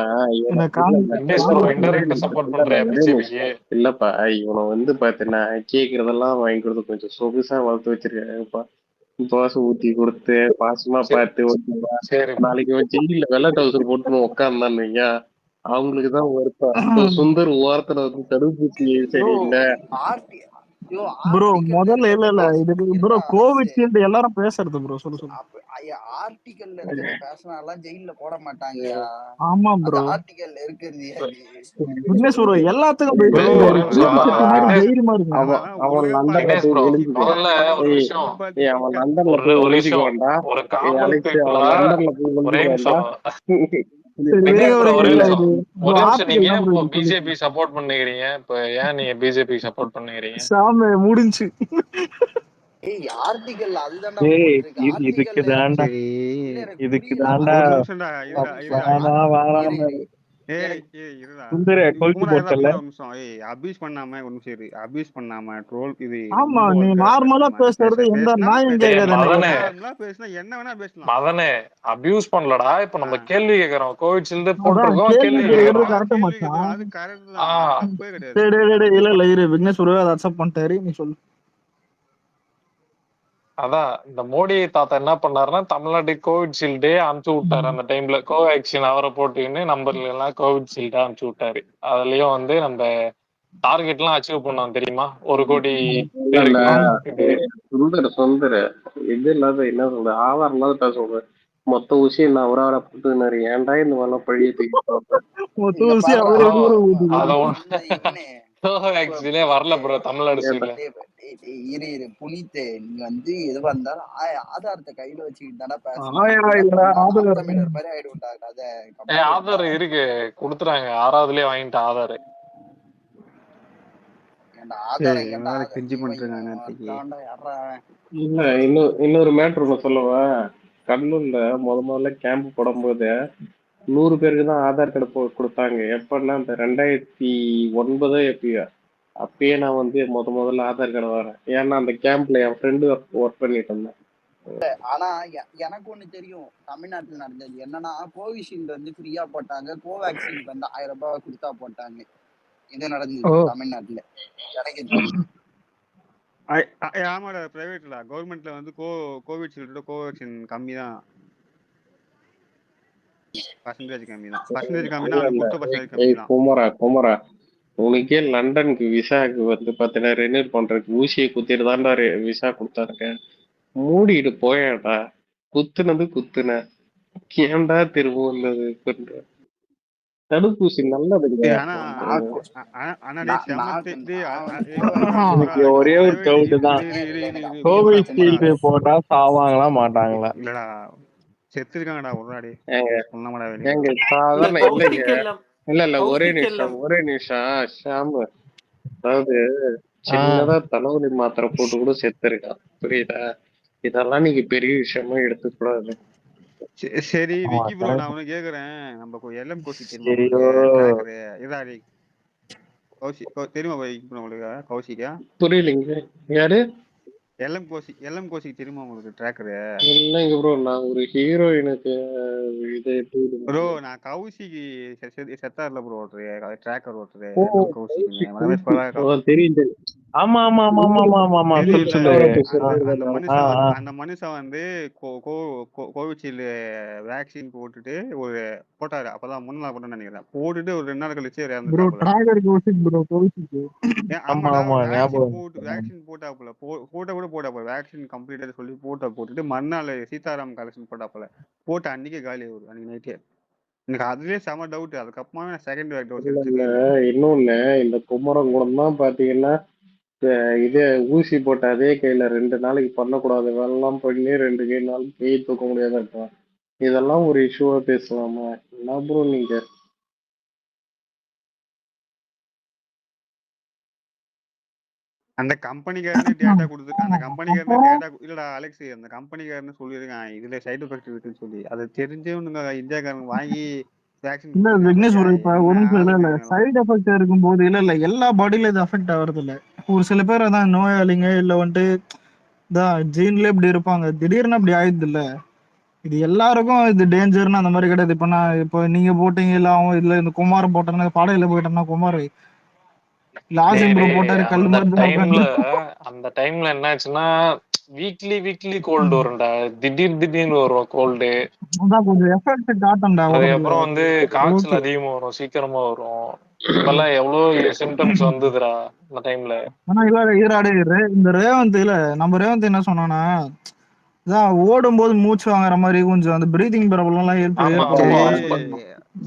இல்லப்பா இவனை வந்து பாத்தீங்கன்னா கேக்குறதெல்லாம் வாங்கி கொடுத்து கொஞ்சம் சொகுசா வளர்த்து வச்சிருக்காங்கப்பா. தோசை ஊத்தி கொடுத்து பாசமா பார்த்து நாளைக்கு ஜெயில வெள்ளை டவுசர் போட்டு உட்கார்ந்தான்னு வைங்க, அவங்களுக்குதான் வருப்பா. சுந்தர் ஓரத்துல வந்து தடுப்பூசி சரியில்லை ப்ரோ ஆர்டிகல்ல முதல்ல இருக்கிறத இல்ல இது ப்ரோ இருடா கோவிட் அலெக்ஸ். ஷீல்டு எல்லாரும் பேசுறது ப்ரோ. சொல்லு. ஆர்டிகல்ல இருக்கிறத பேசினாலாம் ஜெயில போட மாட்டாங்கயா. ஆமா அது ப்ரோ. ஆர்டிகல்ல இருக்கிறது அது. விக்னேஷ் ப்ரோ எல்லாத்துக்கும் ப்ரோ போயிட்டு ஒரு நிமிஷம் தைரியமா இருக்கு. அவன் லண்டன்ல விக்னேஷ் போய் ப்ரோ ஒளிஞ்சுக்கோ. முதல்ல ஒரு நிமிஷம் அவன் லண்டன்ல போய் ஒரு நிமிஷம் ஒளிஞ்சுக்கோண்டா. ஒரு காமன் அலெக்ஸ் பீப்புளா அவன் லண்டன்ல போய் ஒரே ஒளிஞ்சுக்கோண்டா. நிமிஷம் சரி விக்னேஷ் ப்ரோ ஒரே வெறிங்க நிமிஷம் ப்ரோ ஒரே நிமிஷம். நீங்க ஆர்டிகல் தான் ஏன் ப்ரோ இப்போ இது பிஜேபி சொல்லிட்டு சப்போர்ட் பண்ணுகிறீங்க? இப்ப ஏன் நீங்க பிஜேபி சப்போர்ட் பண்ணுகிறீங்க? சாம முடிஞ்சு. ஆர்டிகல் அதுதான்டா ஏய் போட்டிருக்கு. இதுக்கு ஆர்டிகல்ல தாண்டா இல்ல எனக்கு இதுக்கு புரியல. தாண்டா ஒரு ஆர்டிகல் நிமிஷம்டா, இருடா வேணாம் இருடா. சுந்தர கொளுத்தி குமரா போட்டல. ஒரு நிமிஷம். அபியூஸ் பண்ணாம ஒரு நிமிஷம் இரு. அபியூஸ் பண்ணாம ட்ரோல் இது ஆமா ரொம்ப நீ வல்கரா நார்மலா பேசாம பேசுறது எந்த பேசினா நாயும் டேய் கேட்காது எனக்கு. மதனே நார்மலா பேசினா என்ன வேணா பேசலாம். மதனே அபியூஸ் பண்ணலடா. இப்ப நம்ம கேள்வி கேக்குறோம். கோவிட் ஷீல்டு அதான் போட்டிருக்கோம், கேள்வி கேள்வி கேட்கறது கேக்குறோம். கரெக்ட் கேள்வி மச்சான். அது கரெக்ட் ஆ தான், அது தப்பே கிடையாது. இல்ல இரு விக்னேஷ் ப்ரோ அதை அக்செப்ட் பண்ணிட்டாரு. நீ சொல்லு. அதான் இந்த மோடி தாத்தா என்ன பண்ணாருன்னா தமிழ்நாட்டுக்கு கோவிட் ஷீல்டே அனுப்பிச்சு விட்டாரு. அந்த டைம்ல கோவேக்சின் அவரை போட்டுக்கின்னு நம்பர்ல எல்லாம் கோவிட் ஷீல்டா அனுப்பிச்சு விட்டாரு. அதுலயும் வந்து நம்ம டார்கெட் எல்லாம் அச்சீவ் பண்ணோம் தெரியுமா? 1 கோடி இல்ல பேருக்கு இது. சுந்தர இது இல்லாத என்ன சொல்ற ஆதாரம் இல்லாத பேச சொல்ற. மொத்த விஷயம் நான் ஒரு ஆளை போட்டு ஏன்டா இந்த மாதிரிலாம் பழிய தூக்கி போடுறேன். மொத்த இங்க விஷயம் பாருடா அவர் ப்ரோ எப்படி ஊத்துது. அத இந்த இவனே கோவேக்சினே வரல ப்ரோ தமிழ்நாடு ஏன்டா சைட்ல. இரு புனித்து நீ வந்து எதுவா இருந்தாலும் ஆதாரத்தை கையில வச்சுக்கிட்டு தானே பேசணும். ஆயா என்ன இல்ல பண்ணா நாம் ஆதார் தமிழர் மாதிரி ஆயிடும்டா கதை. கம்முனு இருடா. ஆதார் இருக்கு குடுத்துறாங்க. 6வதுலயே வாங்கிட்டு ஆதார். ஏன்டா ஆதாரம் இவன் எங்கடா வேற ஆதார் கிஞ்சி இவன் பண்ணிட்டு இவன் இருக்காங்க நேற்றுக்கு. இருக்கான்டா யாரா இல்ல இன்னொரு மேட்ரு ஒண்ணு சொல்லவா. கடலூர்ல முதல்ல கேம்ப் போடும்போது 100 பேருக்கு தான் ஆதார் கார்டு கொடுத்தாங்க. எப்பன்னா இந்த 2009 எப்பயோ அப்பயே நான் வந்து முதல்ல ஆதார் கார்டு வரேன். ஏன்னா அந்த கேம்ப்ல என் ஃப்ரெண்டு ஒர்க் பண்ணிட்டு இருந்தேன். ஆனா எனக்கு ஒண்ணு தெரியும் தமிழ்நாட்டுல நடந்தது என்னன்னா கோவிஷீல்டு வந்து ஃப்ரீயா போட்டாங்க. கோவேக்சினுக்கு வந்து 1000 ரூபாய் கொடுத்தா போட்டாங்க. இது நடந்தது தமிழ்நாட்டுல எனக்கு தெரியும். ஆமாடா பிரைவேட்ல கவர்மெண்ட்ல வந்து கோவிட் ஷீல்டோட கோவேக்சின் கம்மி தான். பர்சன்டேஜ் கம்மி தான். பர்சன்டேஜ் கம்மினா அவனுக்கு கொடுத்த பர்சன்டேஜ் கம்மி தான். குமரா உனக்கே லண்டனுக்கு விசாக்கு வந்து பாத்தீங்கன்னா ரெனியூல் பண்றதுக்கு ஊசியை குத்திட்டு தான்டா விசா கொடுத்தாருங்க. மூடிட்டு போயேன்டா. குத்துனது குத்துன ஏன்டா திரும்ப வந்தது பண்ற தடுப்பூசி நல்லதுங்க. எனக்கு ஒரே ஒரு டவுட் தான். கோவிஷீல்டு போட்டா சாவாங்களா மாட்டாங்களா? இல்லடா செத்துருக்காங்கடா ஒருவாடி. ஏங்க சாதாரண இல்லைங்க. இல்ல ஒரே நிமிஷம் ஷாமு. அதாவது சின்னதா தலைவலி மாத்திரை போட்டு கூட செத்துருக்கான். புரியுதா? இதெல்லாம் நீங்க பெரிய விஷயமா எடுத்துக்கூடாது. சரி விக்கி ப்ரோ நான் உனக்கு கேக்குறேன். நம்ம எல்எம் கோசி தெரியுமா ஐயோ. ட்ராக்கரு இதாடி தெரியுமா உங்களுக்கு கௌசிக்கா? புரியலைங்க யாரு? எல்எம் கோசி தெரியுமா உங்களுக்கு ட்ராக்கரு? இல்லைங்க ப்ரோ நான் ஒரு ஹீரோயினுக்கு இது ப்ரோ நான் கௌசிக்கு செத்தார்ல ப்ரோ ஓட்டுரு ட்ராக்கர் ஓட்டுரு தெரியும். ஆமா ஆமா ஆமா ஆமா ஆமா ஆமா அந்த மனுஷன் வந்து கோவிஷீல்டு வேக்சின் போட்டுட்டு ஒரு போட்டாரு. அப்பதான் 3 நாள் போட்டோன்னு நினைக்கிறேன். போட்டுட்டு ஒரு 2 நாள் கழிச்சு வேக்சின் போட்டாப்புல வேக்சின் கம்ப்ளீட்டா சொல்லி போட்டுட்டு மறுநாள் சீதாராம் கலெக்ஷன் போட்டாப்புல போட்டு அன்னைக்கே காலி ஆகுது. அன்னைக்கு நைட்டே எனக்கு அதுலயே செம டவுட். அதுக்கப்புறமா செகண்ட் வேக் டோஸ் இன்னொன்னு இந்த குமரம் கூட தான் பாத்தீங்கன்னா இதே ஊசி போட்ட அதே கையில 2 நாளைக்கு பண்ணக்கூடாது வேலைலாம் பண்ணி 2 கை நாள் கை தூக்க முடியாத இருக்கலாம். இதெல்லாம் ஒரு இஷ்யூவா பேசலாமா? என்ன ப்ரோ நீங்க? அந்த கம்பெனிக்காரனே டேட்டா கொடுத்துட்டு அந்த கம்பெனிக்காரனே டேட்டா இல்லடா அலெக்ஸ் அந்த கம்பெனிக்காரனே சொல்லியிருக்கான் இதுல சைடு எஃபெக்ட் இருக்குன்னு சொல்லி. அதை தெரிஞ்சவனுங்க இந்தியாக்காரன் வாங்கி இல்ல விக்னேஷ் ஒரு இப்ப ஒரு நிமிஷம் இல்ல சைடு எஃபெக்ட் இருக்கும் போது இல்ல எல்லா பாடியில இது அஃபெக்ட் ஆகுறது இல்ல. ஒரு சில பேர் அதான் நோயாளிங்க இல்ல வந்துட்டு ஜீன்ல இப்படி இருப்பாங்க. திடீர்னு அப்படி ஆயிடுது இல்ல. இது எல்லாருக்கும் இது டேஞ்சர்னு அந்த மாதிரி கிடையாது. இப்ப நான் இப்ப நீங்க போட்டீங்க இல்ல அவன் இல்ல இந்த குமார் போட்டோம்னா பாடையில போயிட்டோம்னா குமார் அந்த டைம்ல என்னாச்சுன்னா வீக்லி கோல்டு வரும்டா. திடீர்னு வரும் கோல்டு. அதான் கொஞ்சம் எஃபெக்ட் காட்டும்டா உடம்புல. அதுக்கப்புறம் வந்து காய்ச்சல் ஓகே. அதிகமா வரும், சீக்கிரமா வரும். இப்பெல்லாம் எவ்வளவு சிம்டம்ஸ் வந்ததுடா இந்த டைம்ல. ஆனா இந்த ரேவந்த் இல்ல, நம்ம ரேவந்த் என்ன சொன்னானா, இதான் ஓடும்போது மூச்சு வாங்குற மாதிரி கொஞ்சம் அந்த பிரீதிங் ப்ராப்ளம் எல்லாம் ஆமா ஏற்படும். ஆமா. சரி,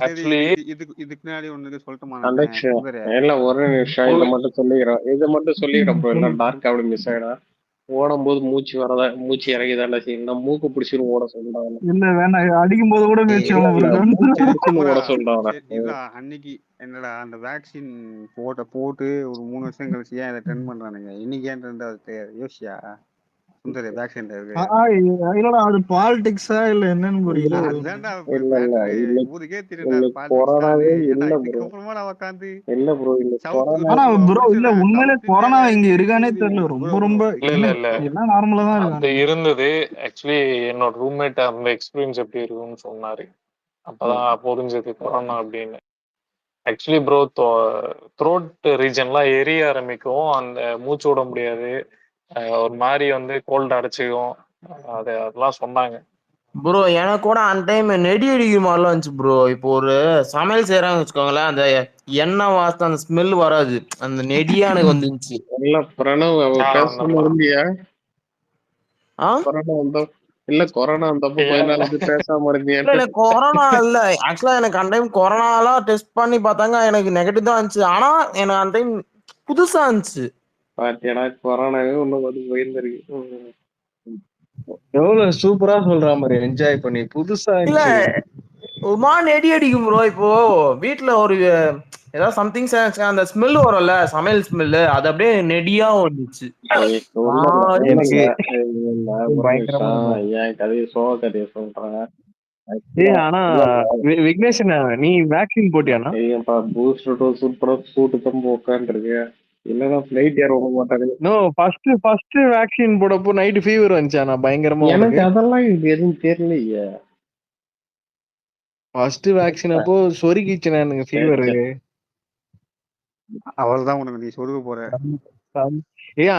ஆக்சுவலி இதுக்கு முன்னாடி ஒண்ணு சொல்லட்டுமா அலெக்ஸ் சுந்தரே? எல்லாம் ஒரு நிமிஷம் இதை மட்டும் சொல்லிக்கிறோம் ப்ரோ. எல்லாம் டார்க் அப்படி மிஸ் ஆயிடும். ஓடும்போது மூச்சு இறங்கிதான்டா செய்யணும். மூக்கு பிடிச்சின்னு ஓட சொல்றாங்க. இல்ல வேணாம், அடிக்கும் போது கூட மூச்சு வாங்க இல்ல, இருக்கு. மூக்கு சரி, பிடிச்சின்னு குமரா, ஓட சொல்றாங்க. சரி, இதான் அன்னைக்கு என்னடா அந்த வேக்சின் போட்டு ஒரு 3 வருஷம் கழிச்சு ஏன் இதை ட்ரெண்ட் பண்றானுங்க? இன்னைக்கு ஏன் ட்ரெண்ட் ஆகுது யோசியா சுந்தரி? வேக்சின் இருக்கு. இல்லடா, அது பாலிடிக்ஸா இல்ல என்னன்னு புரியல. அதுதான்டா இல்ல மேட்ரு. ஊருக்கே தெரியும்டா பாலிடிக்ஸ் கொரோனாவே தான். ஏன்னா இல்ல ப்ரோ. இதுக்கப்புறமா நான் உட்காந்து இல்ல ப்ரோ, இல்ல கொரோனா ஆனா ப்ரோ இல்ல, உண்மையிலே சவுத் கொரோனா இந்தியால இங்க இருக்கு இருக்கானே தெரியல. ரொம்ப இல்ல எல்லாம் நார்மலா தான் அது இருக்காங்க. இருந்தது. ஆக்சுவலி என்னோட ரூம்மேட் அந்த எக்ஸ்பீரியன்ஸ் எப்படி இருக்கும்னு சொன்னாரு. அப்பதான் புரிஞ்சது கொரோனா அப்படின்னு. ஆக்சுவலி ப்ரோ, த்ரோட் ரீஜன்லாம் எரிய ஆரம்பிக்கும், அந்த மூச்சு விட முடியாது, ஒரு மாதிரி வந்து கோல்டு அடைச்சிக்கும், அதெல்லாம் சொன்னாங்க. ப்ரோ எனக்கு கூட அந்த டைம் நெடி அடிக்கிற மாதிரிலாம் இருந்துச்சு ப்ரோ. இப்போ ஒரு சமையல் செய்யறாங்கன்னு வச்சுக்கோங்களேன், அந்த எண்ணெய் வாசம் அந்த ஸ்மெல் வராது, அந்த நெடியா எனக்கு வந்துருந்துச்சு. இல்ல பிரணவ் பேசாம இருந்தியா? கொரோனா வந்தா இல்ல, கொரோனா வந்தப்போ கொஞ்ச நாள் வந்து பேசாம இருந்தியா? எனக்கு கொரோனா இல்ல, ஆக்சுவலா எனக்கு அந்த டைம் கொரோனாலாம் டெஸ்ட் பண்ணி பார்த்தாங்க, எனக்கு நெகட்டிவ் தான் இருந்துச்சு. ஆனா எனக்கு அந்த டைம் புதுசா இருந்துச்சு. பாத்தியாடா, கொரோனாவே ஒண்ணு வந்து போயிருந்திருக்கு. எவ்வளவு சூப்பரா சொல்ற மாதிரி என்ஜாய் பண்ணி புதுசா இல்ல இருந்துச்சு. உமா நெடி அடிக்கும் ப்ரோ. இப்போ வீட்டுல ஒரு ஏதாவது சம்திங் அந்த ஸ்மெல் வரும்ல, சமையல் ஸ்மெல்லு, அது அப்படியே நெடியா வந்துச்சு. எனக்கு என் கதையை சோக கதையை சொல்றேன். ஆனா விக்னேஷன், நீ வேக்சின் போட்டியானா? ஐயப்பா, பூஸ்டர் டோஸ் உட்பட சூட்டு தம்பு உட்காந்துருக்கு. இல்லன்னா ஃபிளைட் ஏற விட மாட்டாங்க. நோ, ஃபர்ஸ்ட் வேக்சின் போடப்போ நைட் ஃபீவர் வந்துச்சா? நான் பயங்கரமா எனக்கு அதெல்லாம் எதுவும் தெரியலையே. ஃபர்ஸ்ட் வேக்சின் அப்போ சொருகிச்சுனா எனக்கு ஃபீவர். அவள்தான் உனக்கு நீ சொருக போற.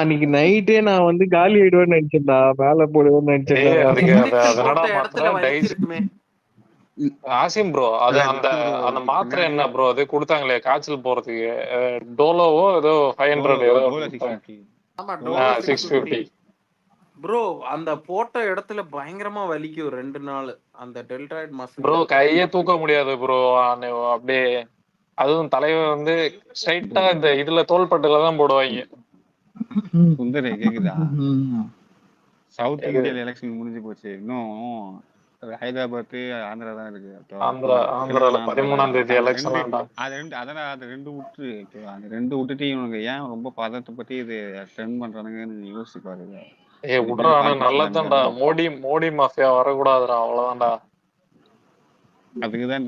அன்னைக்கு நைட்டே நான் வந்து காலி ஆயிடுவேன்னு நினைச்சேன்டா, மேல போடுவேன்னு நினைச்சேன். ஆசிம் ப்ரோ, அது அந்த மாத்திரை என்ன ப்ரோ அது கொடுத்தாங்களே காய்ச்சல் போறதுக்கு, டோலோவோ ஏதோ 500 ஏதோ 650 ப்ரோ. அந்த போட்ட இடத்துல பயங்கரமா வலிக்கும் 2 நாள் அந்த டெல்டாய்டு மசில். ப்ரோ கையே தூக்க முடியாது ப்ரோ, அப்படியே. அதுவும் தலைவர் வந்து ஸ்ட்ரைட்டா இந்த இதுல தோள்பட்டுல தான் போடுவாங்க. சுந்தரே கேக்குதா? சவுத் இந்தியால எலெக்ஷன் முடிஞ்சு போச்சு. இன்னும் ஹைதராபாத், ஆந்திரா தான் இருக்கு. ஆந்திரால 13ஆம் தேதி எலெக்ஷன். அது ரெண்டு விட்டு, அந்த ரெண்டு விட்டுட்டு இவனுக்கு ஏன் ரொம்ப பதட்டப்பட்டு இது ட்ரெண்ட் பண்றானுங்கன்னு யோசிச்சு பாருங்க. விடுறா, ஆனா நல்லதான்டா. மோடி மாஃபியா வரக்கூடாதுடா, அவ்வளவுதான்டா. அதுக்குதான்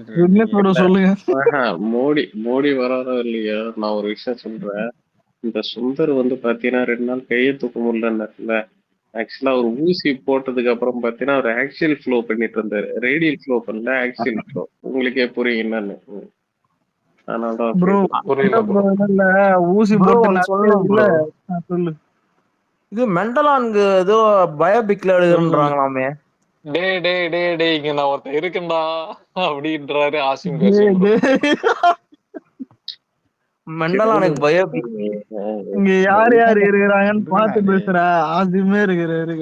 சொல்லுங்க. மோடி வராதோ இல்லையா, நான் ஒரு விஷயம் சொல்றேன். இந்த சுந்தர் வந்து பாத்தீங்கன்னா 2 நாள் கையை தூக்க முடியல. ஆக்சுவலா ஒரு ஊசி போட்டதுக்கு அப்புறம் பாத்தீங்கன்னா ஒரு ஆக்சியல் ஃப்ளோ பண்ணிட்டு இருந்தாரு. ரேடியல் ஃப்ளோ பண்ணல, ஆக்சியல் ஃப்ளோ. உங்களுக்கே புரியும் என்னன்னு. ஊசி போட்டு சொல்லு. இது மெண்டலான்கு ஏதோ பயோபிக்ல எழுதுறாங்களாமே. டே இங்க நான் ஒருத்தன் இருக்கேன்டா அப்படின்றாரு ஆசிம் பேசும். மெண்டலானுக்கு பயோபிக். இங்க யார் இருக்கிறாங்கன்னு பார்த்து பேசுறா. ஆசிமே இருக்கிறாரு.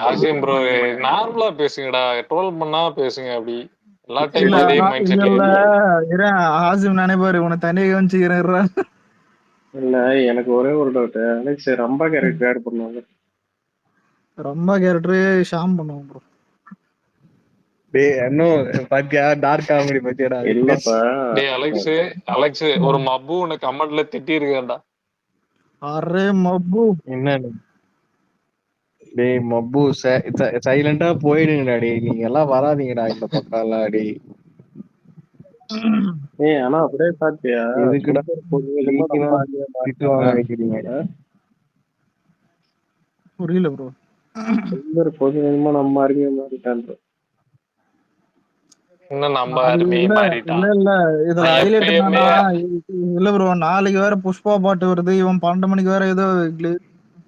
ஆசிம் ப்ரோ நார்மலா பேசுங்கடா, ட்ரோல் பண்ணா பேசுங்க. அப்படி எல்லா டைம்ல அதே மைண்ட் செட்ல ஆசிம் நினைப்பாரு உன தனியாக கவனிச்சுக்கிறேன். இல்ல, எனக்கு ஒரே ஒரு doubt. Alex Rambha character add பண்ணுவாங்க. ரம்பா கேரக்டர் ஷாம் பண்ணுவோம் ப்ரோ. Dark comedy பத்தியடா. இல்லப்பா அலெக்ஸ் ஒரு மப்பு உனக்கு கமெண்ட்ல திட்டி இருக்கேன்டா. அரே மப்பு என்னன்னு? டேய் மப்பு, சைலண்டா போயிடுங்கடா. டேய் நீங்க எல்லாம் வராதீங்கடா இந்த பக்கம் எல்லாம். டேய் ஆனா அப்படியே பாத்தியா, எதுக்குடா திட்டுவாங்க வைக்கிறீங்க? புரியல ப்ரோ. சுந்தர் கொஞ்சமா நம்ம அருமையா மாறிட்டான். இன்னும் நம்ம அருமையை மாறிட்டான். இல்ல இதுல ஹைலைட் என்னன்னா, இல்ல ப்ரோ நாளைக்கு வேற புஷ்பா பாட்டு வருது. இவன் 12 மணிக்கு வேற ஏதோ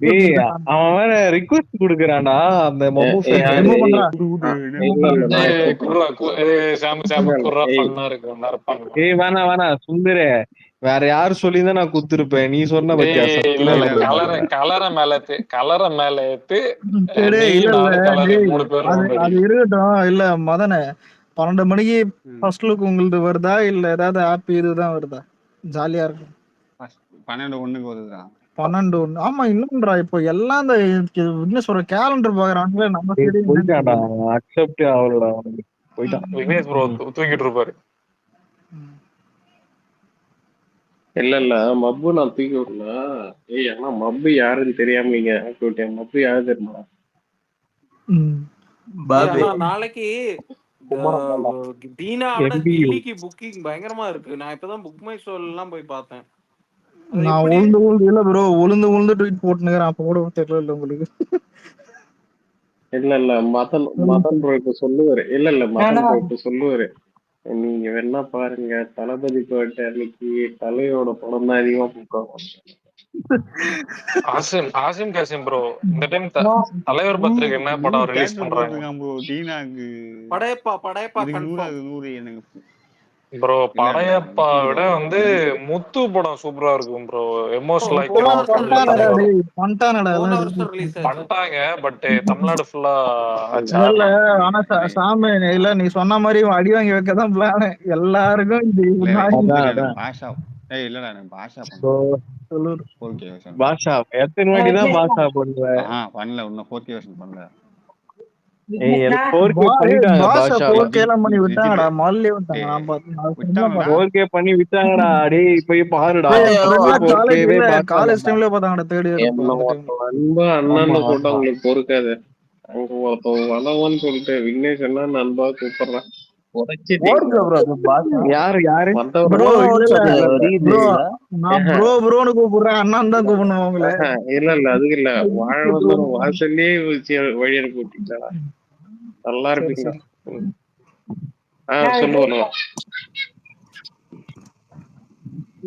டேய் அவன் வேற ரிக்வெஸ்ட் குடுக்குறான்டா அந்த மொபு ரிமூவ் பண்றா இல்ல இல்ல நான் ஏய், இப்போ குர்ரா, சாம் சாம் இல்ல இல்ல குர்ரா ஏய் ஃபன்னா இருக்கு பண்ணலாம். ஏய் வேணாம் சுந்தரே, வேற யாரு சொல்லிதான் நான் குடுத்துருப்பேன். நீ சொன்ன பத்தியா இல்ல சத்தியமா இல்ல குடுக்க கலரை மாட்டேன். கலரை மேல ஏத்து சரி நீ இல்ல இல்ல 4 கலர் டேய் 3 பேர் அது ரவுண்ட் அது அடி. இருக்கட்டும். இல்ல மதன 12 மணிக்கு ஃபர்ஸ்ட் லுக் உங்களுது வருதா இல்ல ஏதாவது ஆப் இதுதான் வருதா? ஜாலியா இருக்கும். 12:01 வருதுதான். 12 ஆமா இன்னும்டா இப்போ எல்லாம் இந்த என்ன சொல்ற கேலண்டர் பாக்குறாங்களே நம்ம டேய் சைடு என்னன்னு போயிட்டான்டா, தெரியல. அக்செப்ட் ஆகலடா அவனுக்கு. போயிட்டான். விக்னேஷ் ப்ரோ தூக்கிட்டு இருப்பாரு. இல்ல மப்பு நான் தூக்கி விடல. ஏய் ஆனா மப்பு யாருன்னு தெரியாம நீங்க ஆக்கி விட்டேன். மப்பு யாரு தெரியுமா? ஆனா நாளைக்கு தீனாவோட MBU. கில்லிக்கு புக்கிங் பயங்கரமா இருக்கு. நான் இப்பதான் புக் மை ஷோல எல்லாம் போய் பார்த்தேன். நான் உளுந்து இல்ல ப்ரோ, உளுந்து ட்வீட் போட்டுனுக்கிறேன். அப்ப கூட தெரியல உங்களுக்கு. இல்ல மதன் ப்ரோ இப்ப சொல்லுவாரு. இல்ல மதன் ப்ரோ இப்ப சொல்லுவாரு. நீங்க வேணா பாருங்க, தளபதி பர்த்டே அன்னைக்கு தலையோட படம் தான் அதிகமா புக்காகும். ஆசிம் காசிம் ப்ரோ இந்த டைம் தலைவர் பர்த்டேக்கு என்ன படம் ரிலீஸ் பண்றாங்க ப்ரோ? தீனாக்கு படையப்பா இதுக்கு 100 எனக்கு ப்ரோ. படையப்பா விட வந்து முத்து படம் சூப்பரா இருக்கும் ப்ரோ. எமோஷனல் பண்ணிட்டாங்க. பட் தமிழ்நாடு ஃபுல்லா இல்ல ஆனா சாமி இல்ல நீ சொன்ன மாதிரி அடி வாங்கி வைக்கதான் பிளான் எல்லாருக்கும். பாஷா இல்லடா எனக்கு பாஷா பாஷா எத்தனை வாட்டி தான் பாஷா பண்ணுவேன்? பண்ணல இன்னும் 4K வெர்ஷன் பண்ணல. எனக்கு 4K பண்ணிட்டாங்க பாஷா. 4K எல்லாம் பண்ணி விட்டாங்கடா, மால்லே விட்டாங்க. நான் பார்த்தேன் 4K பண்ணி விட்டாங்கடா. டேய் போய் பாருடா. காலேஜ் டைம்ல பார்த்தாங்கடா, தேர்ட் இயர். நண்பா அண்ணன் போட்டா உங்களுக்கு பொறுக்காது. அங்க ஒருத்தவங்க வளவன்னு சொல்லிட்டு விக்னேஷ் என்ன நண்பா கூப்பிடுறான். யாரு இல்ல அதுக்கு இல்ல வாழ வந்து வாசல்லே வழி அனுப்பி விட்டீங்களா? நல்லா இருப்பீங்க. சொல்லுவோம்.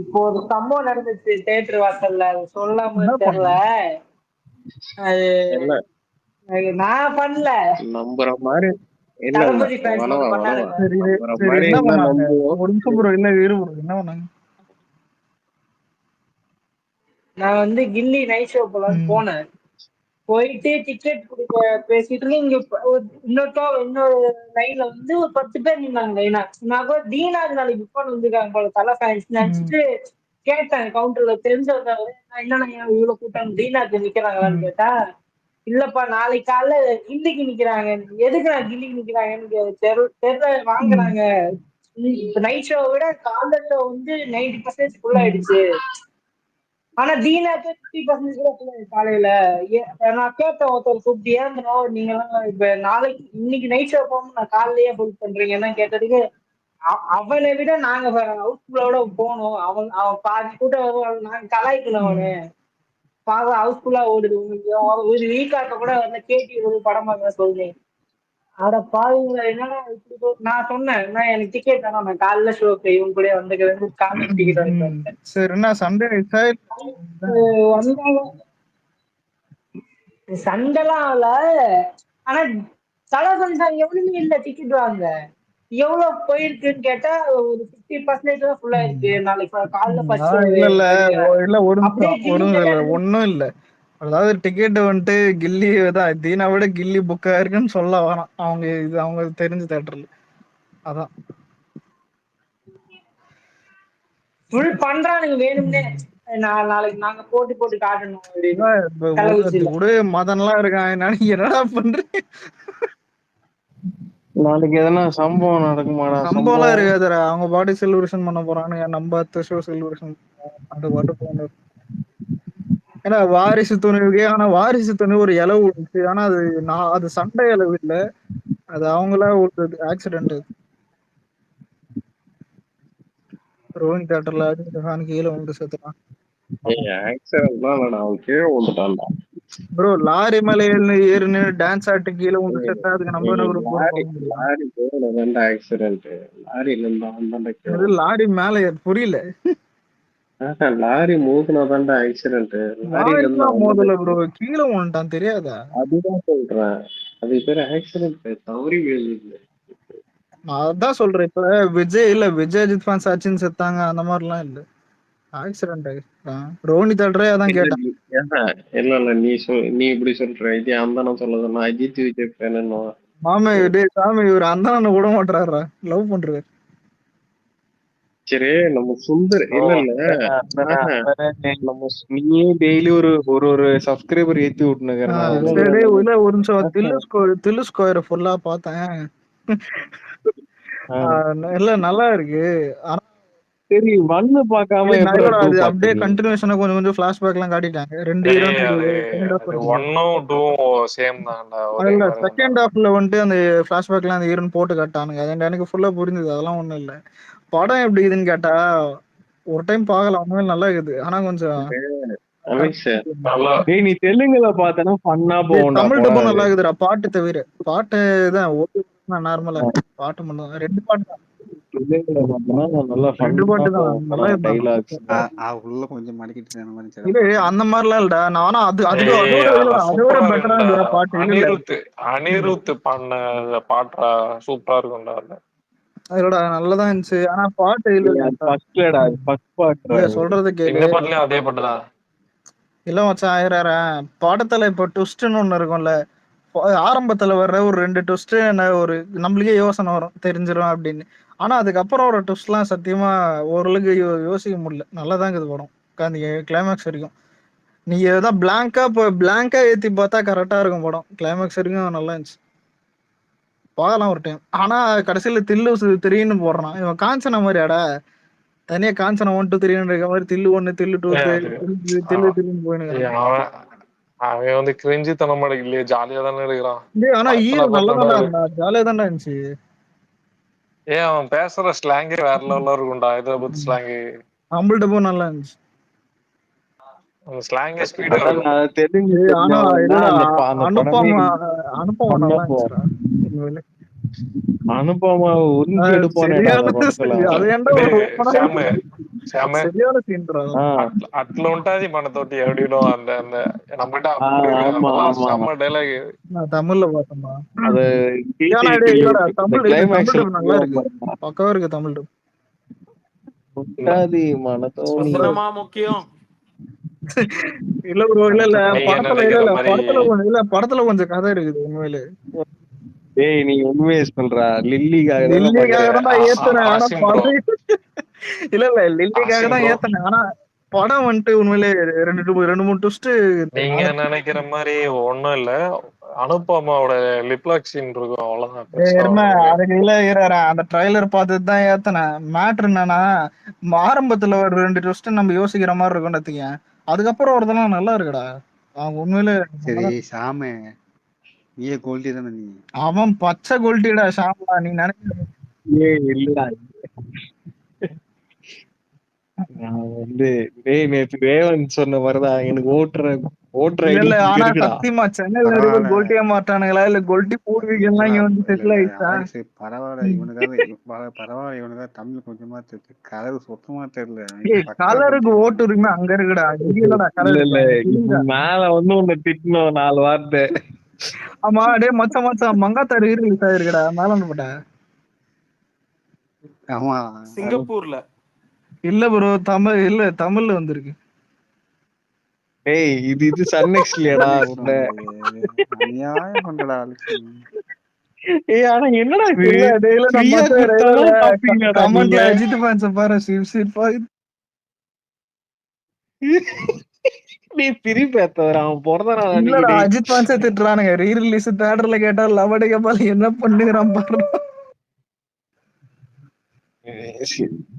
இப்போ ஒரு சம்பவம் நடந்துச்சு தியேட்டர் வாசல்ல, சொல்லாம தெரியல. அது நான் பண்ணல, நம்புற மாதிரி தளபதி ஃபேன்ஸ் பண்ணாங்க. நான் வந்து கில்லி நைட் ஷோ போலான்னு போனேன். போயிட்டு டிக்கெட் கொடுக்க பேசிட்டு இங்க இன்னொரு லைன்ல வந்து ஒரு 10 பேர் நின்னாங்க லைனா. நான் கூட தீனாக்கு நாளைக்கு புக் பண்ண வந்துருக்காங்க போல தலை ஃபேன்ஸ் நினைச்சிட்டு கேட்டேன் கவுண்டர்ல தெரிஞ்சவங்க. என்னன்னா இவ்வளவு கூட்டம் தீனாக்கு நிக்கிறாங்களான்னு கேட்டா, இல்லப்பா நாளைக்கு காலைல கில்லிக்கு நிக்கிறாங்க. எதுக்கு நான் கில்லிக்கு நிக்கிறாங்கன்னு தெரியல வாங்குறாங்க. இப்ப நைட் ஷோ விட காலைல ஷோ வந்து 90% ஃபுல் ஆயிடுச்சு. ஆனா தீனாக்கு 50% கூட ஃபுல் ஆயிடுச்சு காலையில. நான் கேட்டேன் ஒருத்தர் கூப்பிட்டு, ஏன் நீங்க எல்லாம் இப்ப நாளைக்கு இன்னைக்கு நைட் ஷோ போகணும் நான் காலையிலேயே புக் பண்றீங்கன்னா கேட்டதுக்கு, அவனை விட நாங்க ஹவுஸ்ஃபுல்லோட போனோம். அவன் பாதி கூட்டம் நாங்க கலாய்க்கணும். அவனு பாவம் ஹவுஸ்ஃபுல்லா ஓடுது. ஒரு வீக்காக்க கூட வந்து கேட்டி ஒரு படமா தான் சொல்றேன். அட பாவீங்களா என்னடா இப்படி நான் சொன்னேன், நான் எனக்கு டிக்கெட் வேணாம், நான் காலைல ஷோக்கு இவங்க கூட வந்து காலேஜ் டிக்கெட் வாங்கிட்டேன். சண்டைலாம் ஆகல. ஆனா தலை எவ்வளவுமே இல்ல டிக்கெட் வாங்க. எவ்வளவு போயிருக்குன்னு கேட்டா ஒரு 50% தான் ஃபுல்லா இருக்கு. நாளைக்கு காலைல ஒண்ணும் இல்ல. அதாவது டிக்கெட் வந்துட்டு கில்லி தான் தீனா விட கில்லி புக் ஆயிருக்குன்னு சொல்ல வேணாம். அவங்க தெரிஞ்ச தியேட்டர்ல அதான் ஃபுல் பண்றானுங்க வேணும்னே. நாளைக்கு நாங்க போட்டு காட்டணும். கூட மதன்லாம் இருக்கான். என்னடா பண்றீங்க? நாளைக்கு எதனா சம்பவம் நடக்குமாடா? சம்பவம்லாம் இருக்காதுடா. அவங்க பாடி செலிப்ரேஷன் பண்ண போறானுங்க. நம்ம ஷோ செலிப்ரேஷன் அந்த பாட்டு போகணும். ஏன்னா வாரிசு துணிவுக்கு, ஆனா வாரிசு துணிவு ஒரு இலவு இருந்துச்சு. ஆனா அது சண்டை இலவு இல்ல, அது அவங்களா ஒரு ஆக்சிடென்ட். ரோஹின் தியேட்டர்ல கீழே வந்து செத்துட்டான். ப்ரோ லாரி மேல ஏறுன்னு டான்ஸ் ஆட்டு கீழே வந்து செத்தா அதுக்கு நம்ம லாரி மேல புரியல. Lorry மூக்குனாதான்டா accident. லாரில இருந்து லாரிலாம் அவன் மோதல மட்டும் ப்ரோ, கீழே விழுந்துட்டான் தெரியாதா? அதுதான் சொல்றேன். அது பேர் ஆக்சிடென்ட், தவறி விழுந்தது. நான் அதான் சொல்றேன். இப்ப விஜய் இல்ல, விஜய் அஜித் ஃபேன்ஸ் ஆச்சுன்னு செத்தாங்க அந்த மாதிரிலாம் இல்ல, ஆக்சிடென்ட் ஆகிட்டான். ரோனி தல்றே அதான் இல்ல கேட்டான். நீ இல்ல நீ இப்படி சொல்ற, இது அந்த நான் சொல்ல சொன்னா அஜித் விஜய் ஃபேன். மாமே டேய் சாமி, இவர் அந்த விட மாட்டாரா, லவ் பண்றாரு. சரி நம்ம சுந்தர் இல்ல நம்ம நீயே டெய்லி ஒரு ஒரு சப்ஸ்கிரைபர் ஏத்தி விட்டுனுக்கிறேன். சரி இல்ல, ஒரு நிமிஷம். தில்லு ஸ்கொயர் ஃபுல்லா பார்த்தேன். இல்ல நல்லா இருக்கு. சரி வந்து பார்க்காம எப்படி அது அப்படியே கண்டினியூஷனா கொஞ்சம் கொஞ்சம் ஃபிளாஷ்பேக் எல்லாம் காட்டிட்டாங்க. 2 ஹீரோ சேம் தான்டா. இல்ல செகண்ட் ஹாஃப்ல வந்துட்டு அந்த ஃபிளாஷ்பேக் எல்லாம் அந்த ஹீரோன் போட்டு காட்டானுங்க. அது எனக்கு ஃபுல்லா புரிஞ்சது. அதெல்லாம் ஒண்ணும் இல்ல. படம் எப்படி இதுன்னு கேட்டா ஒரு டைம் பார்க்கலாம், உண்மையில நல்லா இருக்குது. ஆனா கொஞ்சம் நீ தெலுங்குல பார்த்தனா ஃபன்னா போகும்டா. தமிழ் டப்பும் நல்லா இருக்குதுடா, பாட்டு தவிர. பாட்டு தான் நார்மலா பாட்டு மட்டும் தான். 2 பாட்டு தான். நல்லா 2 பாட்டு தான் நல்லா டைலாக்ஸ் உள்ள கொஞ்சம் மடக்கிட்டு இல்ல அந்த மாதிரிலாம் இல்லடா. நானா அதோட பெட்டரா இருந்தது பாட்டு. அனிருத் பண்ண பாட்டா சூப்பரா இருக்கும்டா. இல்லடா நல்லதான் இருந்துச்சு, ஆனா பாட்டு இல்ல சொல்றது கேளு. இந்த பாட்டுலயும் அதே பாட்டுதான். இல்ல மச்சான் ஆயிரம் பாடத்துல இப்ப ட்விஸ்ட்னு ஒண்ணு இருக்கும்ல, ஆரம்பத்துல வர்ற ஒரு 2 ட்விஸ்ட் ஒரு நம்மளுக்கே யோசனை வரும், தெரிஞ்சிடும் அப்படின்னு. ஆனா அதுக்கப்புறம் ஒரு ட்விஸ்ட்லாம் சத்தியமா ஓரளவுக்கு யோசிக்க முடியல. நல்லாதான் இருக்குது படம் கிளைமேக்ஸ் வரைக்கும். நீங்க ஏதாவது பிளாங்கா ஏத்தி பார்த்தா கரெக்டா இருக்கும் படம். கிளைமேக்ஸ் வரைக்கும் நல்லா இருந்துச்சு, பார்க்கலாம் ஒரு டைம். ஆனா கடைசியில தில்லு 3ன்னு போடுறான் இவன். காஞ்சனா மாதிரியாடா, தனியா காஞ்சனா 1 2 3 இருக்க மாதிரி தில்லு 1 தில்லு 2 தில்லுன்னு போயின்னு. அவன் வந்து கிரிஞ்சித்தனமா இல்லையே, ஜாலியா தானே இருக்கிறான். ஆனா ஹீரோ நல்லதான்டா இருந்தா, ஜாலியா தான்டா இருந்துச்சு. அவன் பேசுற ஸ்லாங்கே வேற லெவல்ல இருக்கும்டா, ஹைதராபாத் ஸ்லாங். தமிழ் டப்பும் நல்லா இருந்துச்சு. Slang speedo Telugu. ஆனா அனுபமா நல்லா இருந்துச்சுடா. அனுபமா உறிஞ்சி எடுப்பானேடா அந்த படத்துல. அது ஏன்டா சரியான சீன்டா. అట్లా ఉంటది మనతోటి ఎవడినో அந்த அந்த நம்மகிட்ட செம்ம டைலாக். நான் தமிழ்ல பார்த்தேன்டா. அது தமிழ் நல்லா இருக்கு, பக்காவா இருக்கு தமிழ். சினிமா முக்கியம் இல்ல ப்ரோ, இல்ல படத்துல கொஞ்சம் கதை இருக்குது உண்மையிலே. ஏய் நீ உண்மையை சொல்றா, லில்லிக்காக தான் ஏத்துனேன். ஆனா இல்ல லில்லிக்காக தான் ஏத்துனேன். ஆனா படம் வந்துட்டு உண்மையிலே 2-3 ட்விஸ்ட். நீங்க நினைக்கிற மாதிரி ஒண்ணும் இல்ல. அனுபமாவோட லிப்லாக் சீன் இருக்கும், அவ்வளவுதான். அதுக்கு இல்ல அந்த ட்ரைலர் பார்த்துட்டு தான் ஏத்தனேன். மேட்ரு என்னன்னா, ஆரம்பத்துல ஒரு 2 ட்விஸ்ட் நம்ம யோசிக்கிற மாதிரி இருக்கும் நத்திங்க, அதுக்கப்புறம் ஒருதெல்லாம் நல்லா இருக்குடா. அவங்க உண்மையிலே சரி சாம நீயே கோல்டி தானே நீ. அவன் பச்சை கோல்டிடா ஷாம்லா, நீ நினைக்கிற இல்லடா. நான் வந்து நேத்து ரேவன் சொன்ன மாதிரிதான் எனக்கு ஓட்டுற இல்ல. ஆனா சத்தியமா சென்னையில இருக்க கோல்டியா மாட்டானுங்களா இல்ல கோல்டி பூர்வீகம்லாம் இங்க வந்து செட்டில் ஆயிடுச்சா? பரவாயில்ல இவனுக்காக தமிழ் கொஞ்சமா தெரியுது, கலர் சுத்தமா தெரியல. கலருக்கு ஓட்டு உரிமை அங்க இருக்குடா, மேல வந்து உன்னை திட்டணும் 4 வார்த்தை. ஆமா டே மச்சான் மங்காத்தாரு ரிலீஸ் ஆயிருக்குடா மேல வந்து போட்ட. ஆமா சிங்கப்பூர்ல இல்ல ப்ரோ, தமிழ்ல வந்திருக்கு. ஏய் இது சன் நெக்ஸ்ட்லடா உன்னை அநியாயம் பண்றடா. ஏய் ஆனா என்னடா இது கமெண்ட்ல அஜித் ஃபேன்ஸ் பாரு சிரிப்பா. நீ திருப்பி அவன் பிறந்த நாள் இல்லடா அஜித் ஃபேன்ஸே திட்டுறானுங்க. ரீ ரிலீஸ் தியேட்டர்ல கேட்டா லவடிக பால என்ன பண்ணுகிறான் பாரு.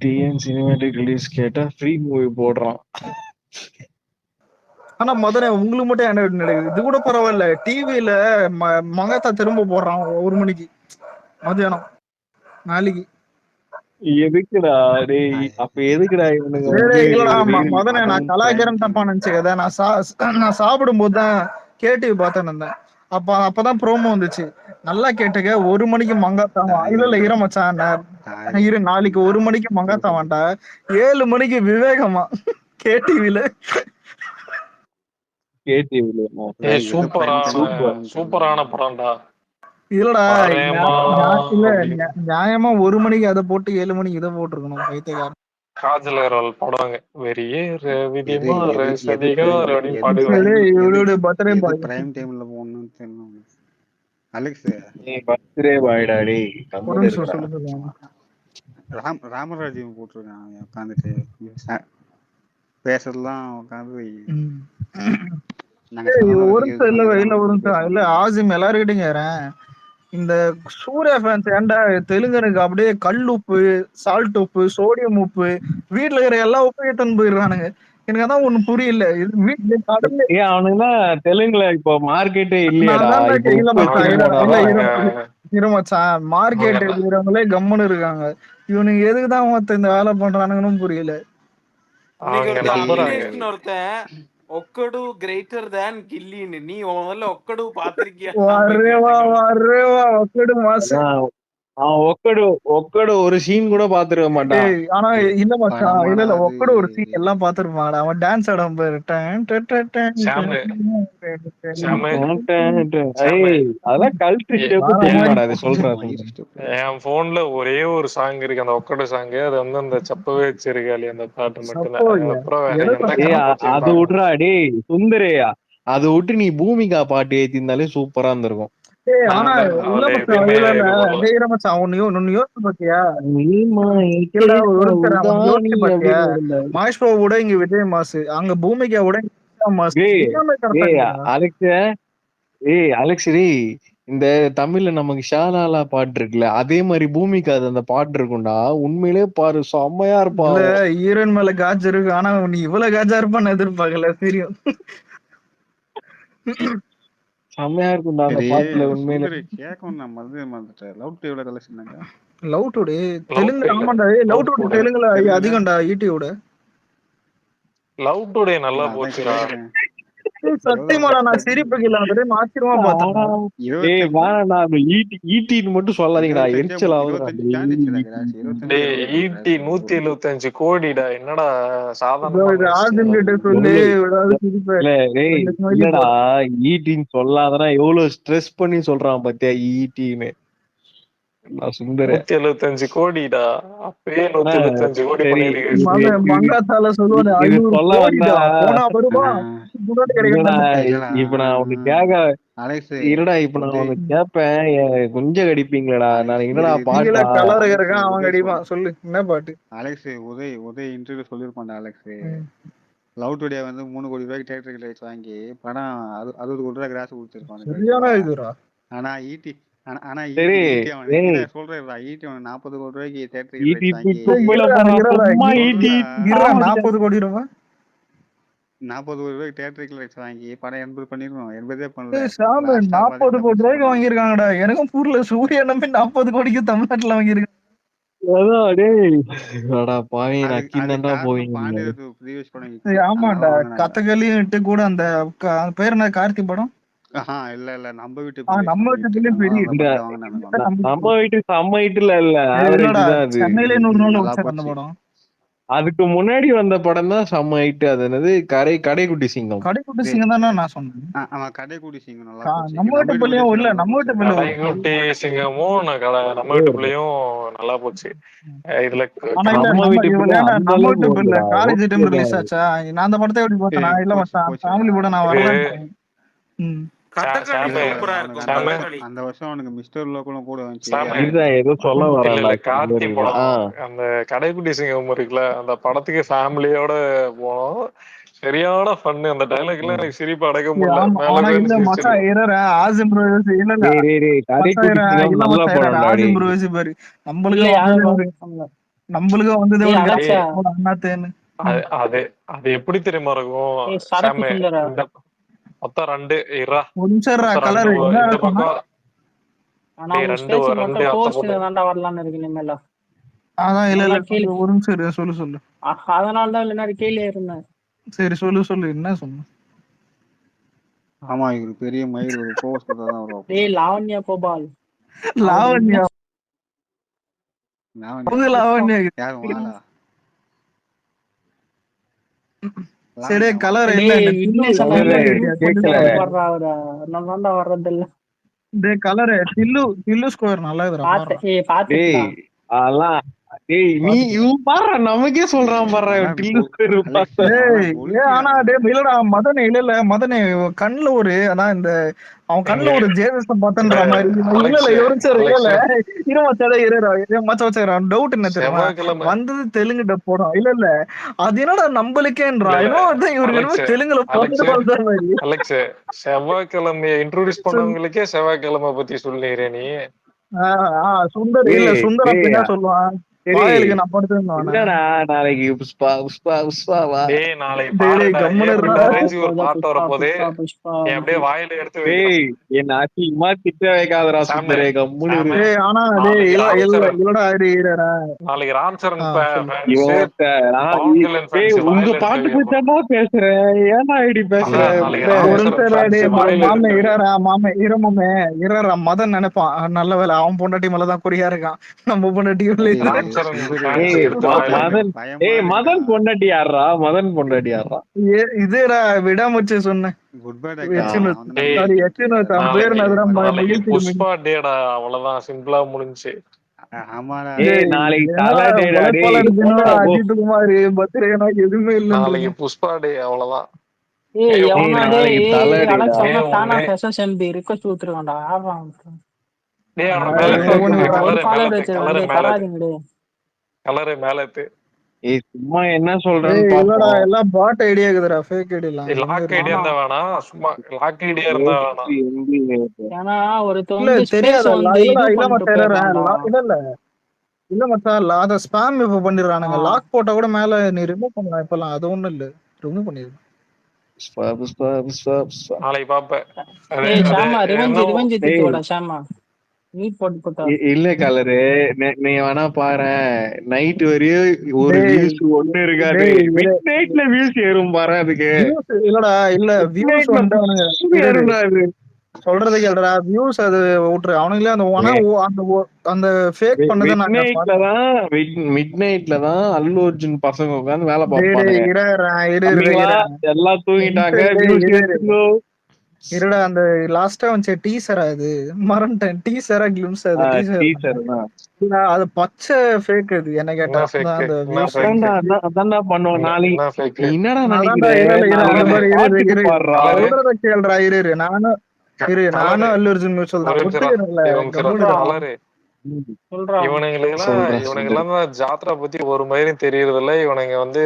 டிஎன் சினிமேட்டிக் ரிலீஸ் கேட்டா ஃப்ரீ மூவி போடுறான். ஆனா முதல்ல உங்களுக்கு மட்டும் என்ன நடக்குது, இது கூட பரவாயில்ல. டிவில மங்காத்தா திரும்ப போடுறான் 1 மணிக்கு மதியானம் நாளைக்கு. எதுக்குடா டேய், அப்ப எதுக்குடா இவனுங்க முதல்ல நான் கலாய்க்கிறேன் தப்பா நினைச்சுக்கத. நான் சாப்பிடும் போதுதான் கேடிவி பார்த்தேன் இருந்தேன். அப்பதான் ப்ரோமோ வந்துச்சு. நல்லா கேட்டுக்க. 1 மணிக்கு மங்காத்தாவா இல்ல இர மச்சான் இரு. நாளைக்கு 1 மணிக்கு மங்காத்தாவான்டா, 7 மணிக்கு விவேகமா கேடிவில. ஏய் சூப்பரான படம்டா. இல்லடா பரேமா இல்ல அப்படின்னு நியாயமா 1 மணிக்கு அதை போட்டு 7 மணிக்கு இதை போட்டிருக்கணும். பைத்தியக்காரன். காஜல் அகர்வால் படம்ங்க. வெறியே விதிமாற சதிகார் அப்படின்னு பாடுவாங்க. சரி, இவரோட பர்த்டே எது பாய். பிரைம் டைம்ல போகணும்னு தெரியல. அலெக்ஸ் பர்த்டே பாய்டா டேய். ஒரு நிமிஷம் சொல்லுங்க. ராமராஜ்யம் போட்டிருக்கான் உட்காந்துட்டு பேசுறதுலாம் உட்காந்து ஒரு நிமிஷம் இல்ல ஒரு நிமிஷம் இல்ல ஆசிம் எல்லாருக்கிட்டையும் கேறேன். இந்த சூர்யா ஃபேன்ஸ் ஏன்டா தெலுங்கனுக்கு அப்படியே கல் உப்பு, சால்ட் உப்பு, சோடியம் உப்பு, வீட்டுல இருக்கிற எல்லா உப்பையும் எடுத்துன்னு போயிடுறானுங்க. எனக்கு அதான் ஒண்ணு புரியல. அவனுங்க தெலுங்குல இப்போ மார்க்கெட்டே இல்லையடா. மச்சான் மார்க்கெட் இருக்கிறவங்களே கம்முன்னு இருக்காங்க. இவனுக்கு எதுக்குதான் மொத்த இந்த வேலை பண்றானுங்கன்னு புரியல. ஒருத்தன் ஒக்கடு கிரேட்டர் தேன் கில்லின்னு. நீ முதல்ல ஒக்கடு பாத்திருக்கியா? ஒக்கடு ஒரு சீன் கூட பாத்துருக்க மாட்டான். ஆனா இல்ல மச்சான், இல்ல ஒக்கடு ஒரு சீன் எல்லாம் பாத்துருப்பாங்கடா. அவன் டான்ஸ் ஆடும் பாரு. அதெல்லாம் கல்ச்சர் சொல்றேன். என் போன்ல ஒரே ஒரு சாங் இருக்கு, அந்த ஒக்கடு சாங். அது வந்து அந்த சப்பவே வச்சிருக்காளி அந்த பாட்டு மட்டும்தான். அது விட்றா டேய் சுந்தரேயா, அது விட்டு நீ பூமிகா பாட்டு ஏத்திருந்தாலே சூப்பரா இருந்திருக்கும். ஆனா இல்ல மச்சான் யோசிச்சு பாத்தியா? மகேஷ் பாபுவோட இங்க விஜய் மாசு, அங்க பூமிகாவோட அலெக்ஸ் இந்த தமிழ்ல நமக்கு ஷாலாலா பாட்டு இருக்குல்ல, அதே மாதிரி பூமிக்கு அது அந்த பாட்டு இருக்கும்டா. உண்மையிலே பாரு செம்மையா இருப்பா. ஈரன் மேல காஜ் இருக்கு. ஆனா நீ இவ்வளவு காஜா இருப்பான்னு எதிர்பார்க்கல. தெரியும் செம்மையா இருக்கும்டா அந்த பாட்டுல. உண்மையிலே கேட்கும். நான் மறந்துட்டேன். Love today collection love today Telugu. ஆமாண்டா லவ் டுடே தெலுங்குல அதிகம்டா ஈடியோட. லவ் டுடே நல்லா போச்சுடா. சத்தியமாடா நான் சிரிப்புக்கு இல்ல ஆச்சரியமா பார்த்தேன். மட்டும் சொல்லாதீங்கடா, எரிச்சல் ஆகுதுடா. 175 கோடிடா, என்னடா சாதாரண இல்லடா. ஈட்டின்னு சொல்லாதனா எவ்வளவு ஸ்ட்ரெஸ் பண்ணி சொல்றான் பாத்தியா ஈட்டின்னு. 175 கோடிடா. அப்பவே 175 கோடி இப்ப நான் உனக்கு இருடா, இப்ப நான் உனக்கு கேப்பேன், கொஞ்சம் கடிப்பீங்களா? நான் என்னடா பாட்டு சொல்லு என்ன பாட்டு? அலெக்ஸ் உதய் இன்டர்வியூ சொல்லிருப்பான்டா அலெக்ஸ். லவ் டுடே வந்து 3 கோடி ரூபாய்க்கு தியேட்டர் ரைட்ஸ் வாங்கி படம் 60 கோடி ரூபாய் கிராஸ் கொடுத்துருப்பாங்க. ஆனா ஈட்டி ஆனா சொல்றேன் 40 கோடி ரூபாய்க்கு தியேட்டர் 40 கோடி ரூபாய் 40 கோடி ரூபாய்க்கு தியேட்டர் ரைட்ஸ் வாங்கி படம் 80 பண்ணிருக்கோம். 80 பண்ணல. 40 கோடி ரூபாய்க்கு வாங்கியிருக்காங்கடா. எனக்கும் பூர்ல சூரிய நம்பி 40 கோடிக்கு தமிழ்நாட்டுல வாங்கியிருக்காங்க. ஆமாண்டா கதகளியும் இட்டு கூட அந்த பேர் என்ன கார்த்தி படம். இல்ல நம்ம வீட்டு சென்னையில 100 நாள் அந்த படம். அதுக்கு முன்னாடி வந்த படம் தான் செம்ம ஹைட். அது என்னது கடைக்குட்டி சிங்கம். கடைக்குட்டி சிங்கம் தானே நான் சொன்னேன். கடைக்குட்டி சிங்கம் நம்ம வீட்டு பிள்ளையும் இல்ல, நம்ம வீட்டு கடைக்குட்டி சிங்கமும் நம்ம வீட்டு பிள்ளையும் நல்லா போச்சு. இதுல நம்ம வீட்டு பிள்ளை காலேஜ் டைம் ரிலீஸ் ஆச்சா? நான் அந்த படத்தை எப்படி பார்த்தேன்? இல்ல மச்சான் ஃபேமிலி கூட நான் வரேன். அந்த வருஷம் அவனுக்கு மிஸ்டர் லோக்கலும் கூட ஏதோ சொல்ல வரல. கார்த்தி படம் அந்த கடைக்குட்டி சிங்கம் இருக்குல்ல, அந்த படத்துக்கு ஃபேமிலியோட போனோம். சரியான ஃபன். அந்த டைலாக் எல்லாம் எனக்கு சிரிப்பு அடக்க முடியல. அது எப்படி தெரியுமா இருக்கும்? மொத்தம் 2 கலர் இந்த பக்கம் அதான் இல்ல ஒரு நிமிஷம் சொல்லு. அதனாலதான் இல்ல கேள்வி இருந்தேன். சரி சொல்லு என்ன சொன்ன? ஆமா இவரு பெரிய மயிர் ஒரு போஸ் கொடுத்தாதான் வருவாப்புல. டேய் லாவண்யா கோபால் லாவண்யா லாவண்யா லாவண்யா யாரு மாலா சரி கலர் இல்ல டேய் இந்த விக்னேஷ் அண்ணா கலரு மியூட் போட்டு கேக்கல. பாடுறா அவரா நான் தான்டா வர்றதில்ல இந்த கலர் தில்லு ஸ்கொயர் நல்லா இருக்குடா பாரு. டேய் பாத்துட்டா அதெல்லாம் டேய் நீ இவன் பாரு நமக்கே சொல்றான் பாரு டில்லு ஆனா இல்லடா மதனே இல்ல மதனே கண்ணுல ஒரு அதான் இந்த அவன் கண்ணுல ஒரு ஜேவிசம் பார்த்தன்ற மாதிரி இல்ல யோசிச்சாரு இல்ல டவுட் என்ன தெரியுமா வந்தது தெலுங்கு டப்போடும் இல்ல அது என்னடா நம்மளுக்கேன்றான் ஏன்னா இவருக்கு என்னமோ தெலுங்குல பிறந்து வளர்ந்த மாதிரி. அலெக்ஸ் செவ்வாய்க்கிழமைய இன்ட்ரோடியூஸ் பண்ணவங்களுக்கே செவ்வாய்க்கிழமை பத்தி சொல்லிடுறே நீ. சுந்தர் இல்ல சுந்தர் அப்ப என்ன சொல்லுவான் வாயிலுக்கு நான் படுத்துருந்தேன் என்னடா நாளைக்கு புஷ்பா புஷ்பா புஷ்பாவா டேய் நாளைக்கு பாருடா ஏகப்பட்ட ரேஞ்சுக்கு ஒரு பாட்டு வரப்போதே நீ அப்படியே வாயில எடுத்து டேய் என்ன அசிங்கமா திட்ட வைக்காதடா சுந்தரே கம்முனு இரு. ஆனா இல்லடா நாளைக்கு ராம் சரண் உங்க பாட்டு பத்தாண்டா பேசுறேன் ஏன்னா ஐடி பேசுறேன் மதன் நினைப்பான் நல்ல வேலை அவன் பொண்டாட்டி மேலதான் குறியா இருக்கான் நம்ம பொண்டாட்டி மதன் பொண்டாட்டி யாரா மதன் பொண்டாட்டி யாரா இதுடா விடாமச்சு சொன்னேன் புஷ்பா டேடா அவ்வளவுதான் சிம்பிளா முடிஞ்சு. அஜித்குமார் பர்த்டே எதுவுமே இல்ல நாளைக்கு புஷ்பா டே அவ்வளவுதான். கலரு மேலத்து சும்மா என்ன சொல்றேன்னு எல்லாம் பாட் ஐடியா இருக்குதுடா ஃபேக் ஐடியா லாக் ஐடியா இருந்தா வேணாம் சும்மா லாக் ஐடியா இருந்தா வேணாம். ஏன்னா இல்ல தெரியாதா இல்ல மச்சான் அத ஸ்பாம் இப்ப பண்ணிடுறானுங்க லாக் போட்டா கூட மேல நீ ரிமூவ் பண்ணலாம் இப்பலாம் அது ஒண்ணும் இல்ல ரிமூவ் பண்ணிடு. நாளைக்கு பாப்பேன். இல்ல கலரு நீ வேணா பாரு நைட் வரையும் ஒரு வியூஸ் ஒண்ணு இருக்காது மிட் நைட்ல வியூஸ் ஏறும் பாரு அதுக்கு இல்லடா இல்ல வியூஸ் வந்து சொல்றது கேளுடா வியூஸ் அது விட்டுரு அவனுங்களே அந்த ஃபேக் பண்ணத மிட் நைட்ல தான் அல்லு அர்ஜுன் பசங்க உட்கார்ந்து வேலை பார்ப்பாங்க எல்லாம் தூங்கிட்டாங்க இருடா அந்த லாஸ்டா வந்து டீசரா அது மறந்துட்டேன் டீசரா கிளிம்ஸ் அது டீசர் அது பச்சை ஃபேக் அது என்ன கேட்டா அதான் பண்ணுவோம் நாளைக்கு என்னடா சொல்றத கேளுடா இரு நானும் அல்லு அர்ஜுன் சொல்றேன் இவனுங்கெல்லாம் ஜாத்ரா பத்தி ஒரு மாதிரி தெரியறது இல்ல. இவனுங்க வந்து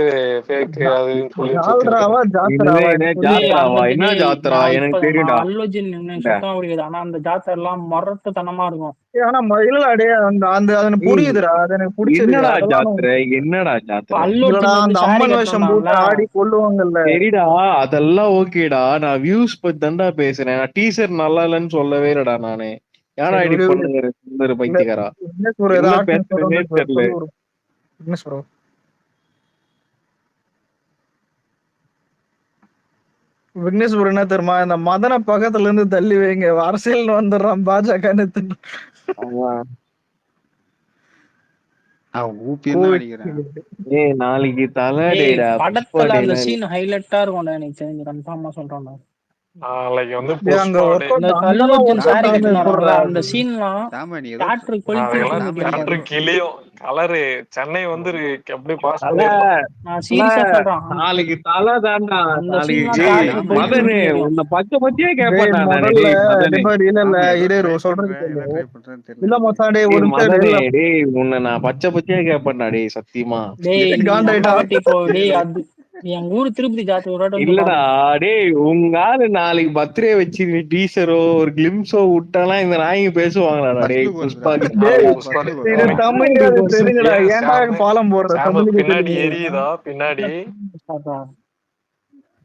புரியுதுடா அம்மன் வேஷம் போட்டு ஆடி கொள்ளுவாங்கல்ல. சரிடா அதெல்லாம் ஓகேடா நான் வியூஸ் பத்தி தான்டா பேசுறேன் டீசர் நல்லா இல்லைன்னு சொல்லவே இல்லடா நானு யாரா இப்படி பண்ணுங்க சுந்தர் பைத்தியக்காரா பேசுறதே தெரியல. விக்னேஷ் ப்ரோ என்ன தெரியுமா இந்த மதன பக்கத்துல இருந்து தள்ளி வைங்க அரசியல் வந்துடுறான் பாஜக நாளைக்கு படத்துல அந்த சீன் ஹைலைட்டா இருக்கும் எனக்கு தெரிஞ்சு கன்ஃபார்மா சொல்றேன். நாளைக்கு வந்து அந்த சீன்லாம் கிளியும் கலரு சென்னை வந்து அப்படி பாஸ் நாளைக்கு தலை தாண்டா மதனு உன்னை பச்சை பத்தியே கேட்பேன் உன்னை நான் பச்சை பத்தியே கேட்பேன்டா டே சத்தியமா என் ஊரு திருப்பதி ஜாத்தி இல்லடா டேய் உங்க ஆளு நாளைக்கு பர்த்டே வச்சு நீ டீசரோ ஒரு கிளிம்ஸோ விட்டானா இந்த நாய்ங்க பேசுவாங்களாடா டேய் பாலம் போடுற பின்னாடி எரியுதா பின்னாடி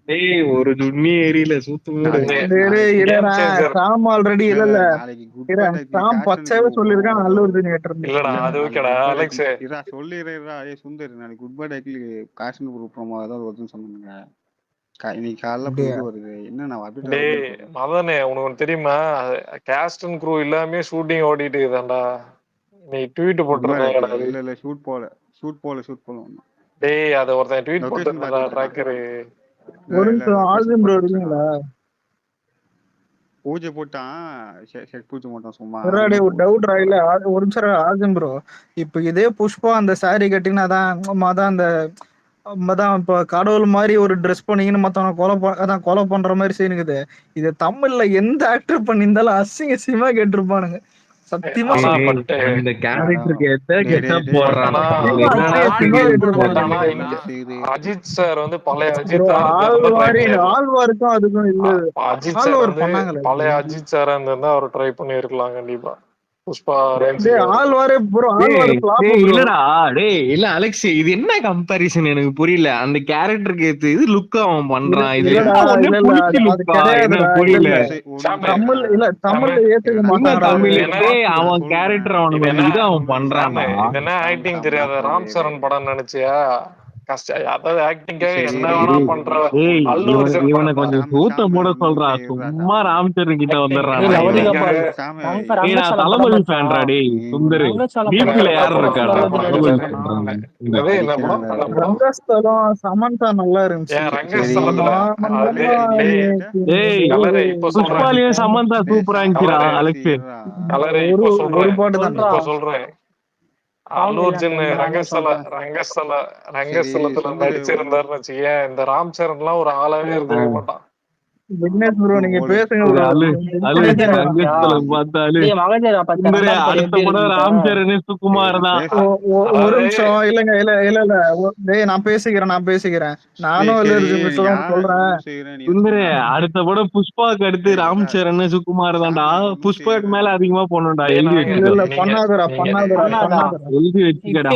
டேய் ஒரு துண்ணி எரியல சூத்து சாம் ஆல்ரெடி இல்ல சாம் பச்சையாவே சொல்லிருக்கான் நல்லூர் இல்லடா அது ஓகேடா அலெக்ஸ் சொல்லிடுறா சுந்தர் நாளைக்கு குட் பை டேக்ல காசன் ப்ரோமோ ஏதாவது வருதுன்னு சொன்னாங்க இன்னைக்கு காலைல அப்படியா? இது வருது என்ன நான் update டேய் வருது. மதனே, உனக்கு ஒண்ணு தெரியுமா? கேஸ்ட் அண்ட் க்ரூ எல்லாமே ஷூட்டிங் ஓடிட்டு இருக்குதாண்டா. நீ ட்வீட் போட்டிருந்தாங்கடா அது. இல்ல ஷூட் போல ஒண்ணும். டேய் அது ஒருத்தன் ட்வீட் லொகேஷன் போட்டிருந்தாடா ட்ராக்கரு. ஒரு நிமிஷம் ஆல்வின் ப்ரோ இருக்கீங்களா? பூஜை போட்டான் செட் பூஜை போட்டான் சும்மா. ஒரு டவுட் இல்ல ஒரு நிமிஷம் ஆல்வின் ப்ரோ. இப்ப இதே புஷ்பா அந்த சாரி கட்டினா அதான் அந்த அதான் இப்ப கடவுள் மாதிரி ஒரு ட்ரெஸ் பண்ணிங்கன்னு மத்தவங்க கொலை பண்ற மாதிரி சீனுக்குது. இது தமிழ்ல எந்த ஆக்டர் பண்ணியிருந்தாலும் அசிங்கமா கேட்டிருப்பானுங்க சத்தியமா. அந்த கேரக்டருக்கு ஏத்த கெட்டப் போடுறான். அஜித் சார் வந்து பழைய அஜித் ஆழ்வாருக்கும் அதுக்கும் இல்ல. அஜித் சார் வந்து பழைய அஜித் சார் இருந்தா அவர் ட்ரை பண்ணி இருக்கலாம் கண்டிப்பா. புஷ்பா இல்லடா டேய் இல்ல அலெக்ஸ், இது என்ன கம்பேரிசன் எனக்கு புரியல. அந்த கேரக்டருக்கு ஏத்து இது லுக் அவன் பண்றான். இது புரியல. அவன் கேரக்டர் அவனுக்கு இது அவன் பண்றான். இதெல்லாம் ஆக்டிங் தெரியாத ராம் சரண் படம் நினைச்சியா? அதாவது ஆக்டிங்காக என்ன வேணா பண்ற. இவனை கொஞ்சம் சூத்த போட சொல்றா. சும்மா ராம் சரண் கிட்ட வந்துடுறான். தளபதி ஃபேன்டா டேய் சுந்தரு. பிபில யார் இருக்காடா சமந்தா நல்லா இருந்துச்சு. புஷ்பாலையும் சமந்தா சூப்பரா இருந்துச்சுடா அலெக்ஸ். ஒரு பாட்டு தான் சொல்றேன். அல்லு அர்ஜுன் ரங்கஸ்தலத்துல நடிச்சிருந்தாருன்னு வச்சுக்கேன், இந்த ராம் சரண் எல்லாம் ஒரு ஆளாவே இருந்திருக்க மாட்டான். விக்னேஷ் ப்ரோ நீங்க பேசுங்க. ராம் சரண் சுகுமார் தான். ஒரு நிமிஷம் இல்லங்க இல்ல டேய் நான் பேசிக்கிறேன். நானும் சொல்றேன். அடுத்த படம் புஷ்பாக்கு அடுத்து ராம் சரண் சுகுமார் தான்டா. புஷ்பாக்கு மேல அதிகமா போனோம்டா. எழுதி பண்ணாதடா எழுதி வச்சுக்கடா.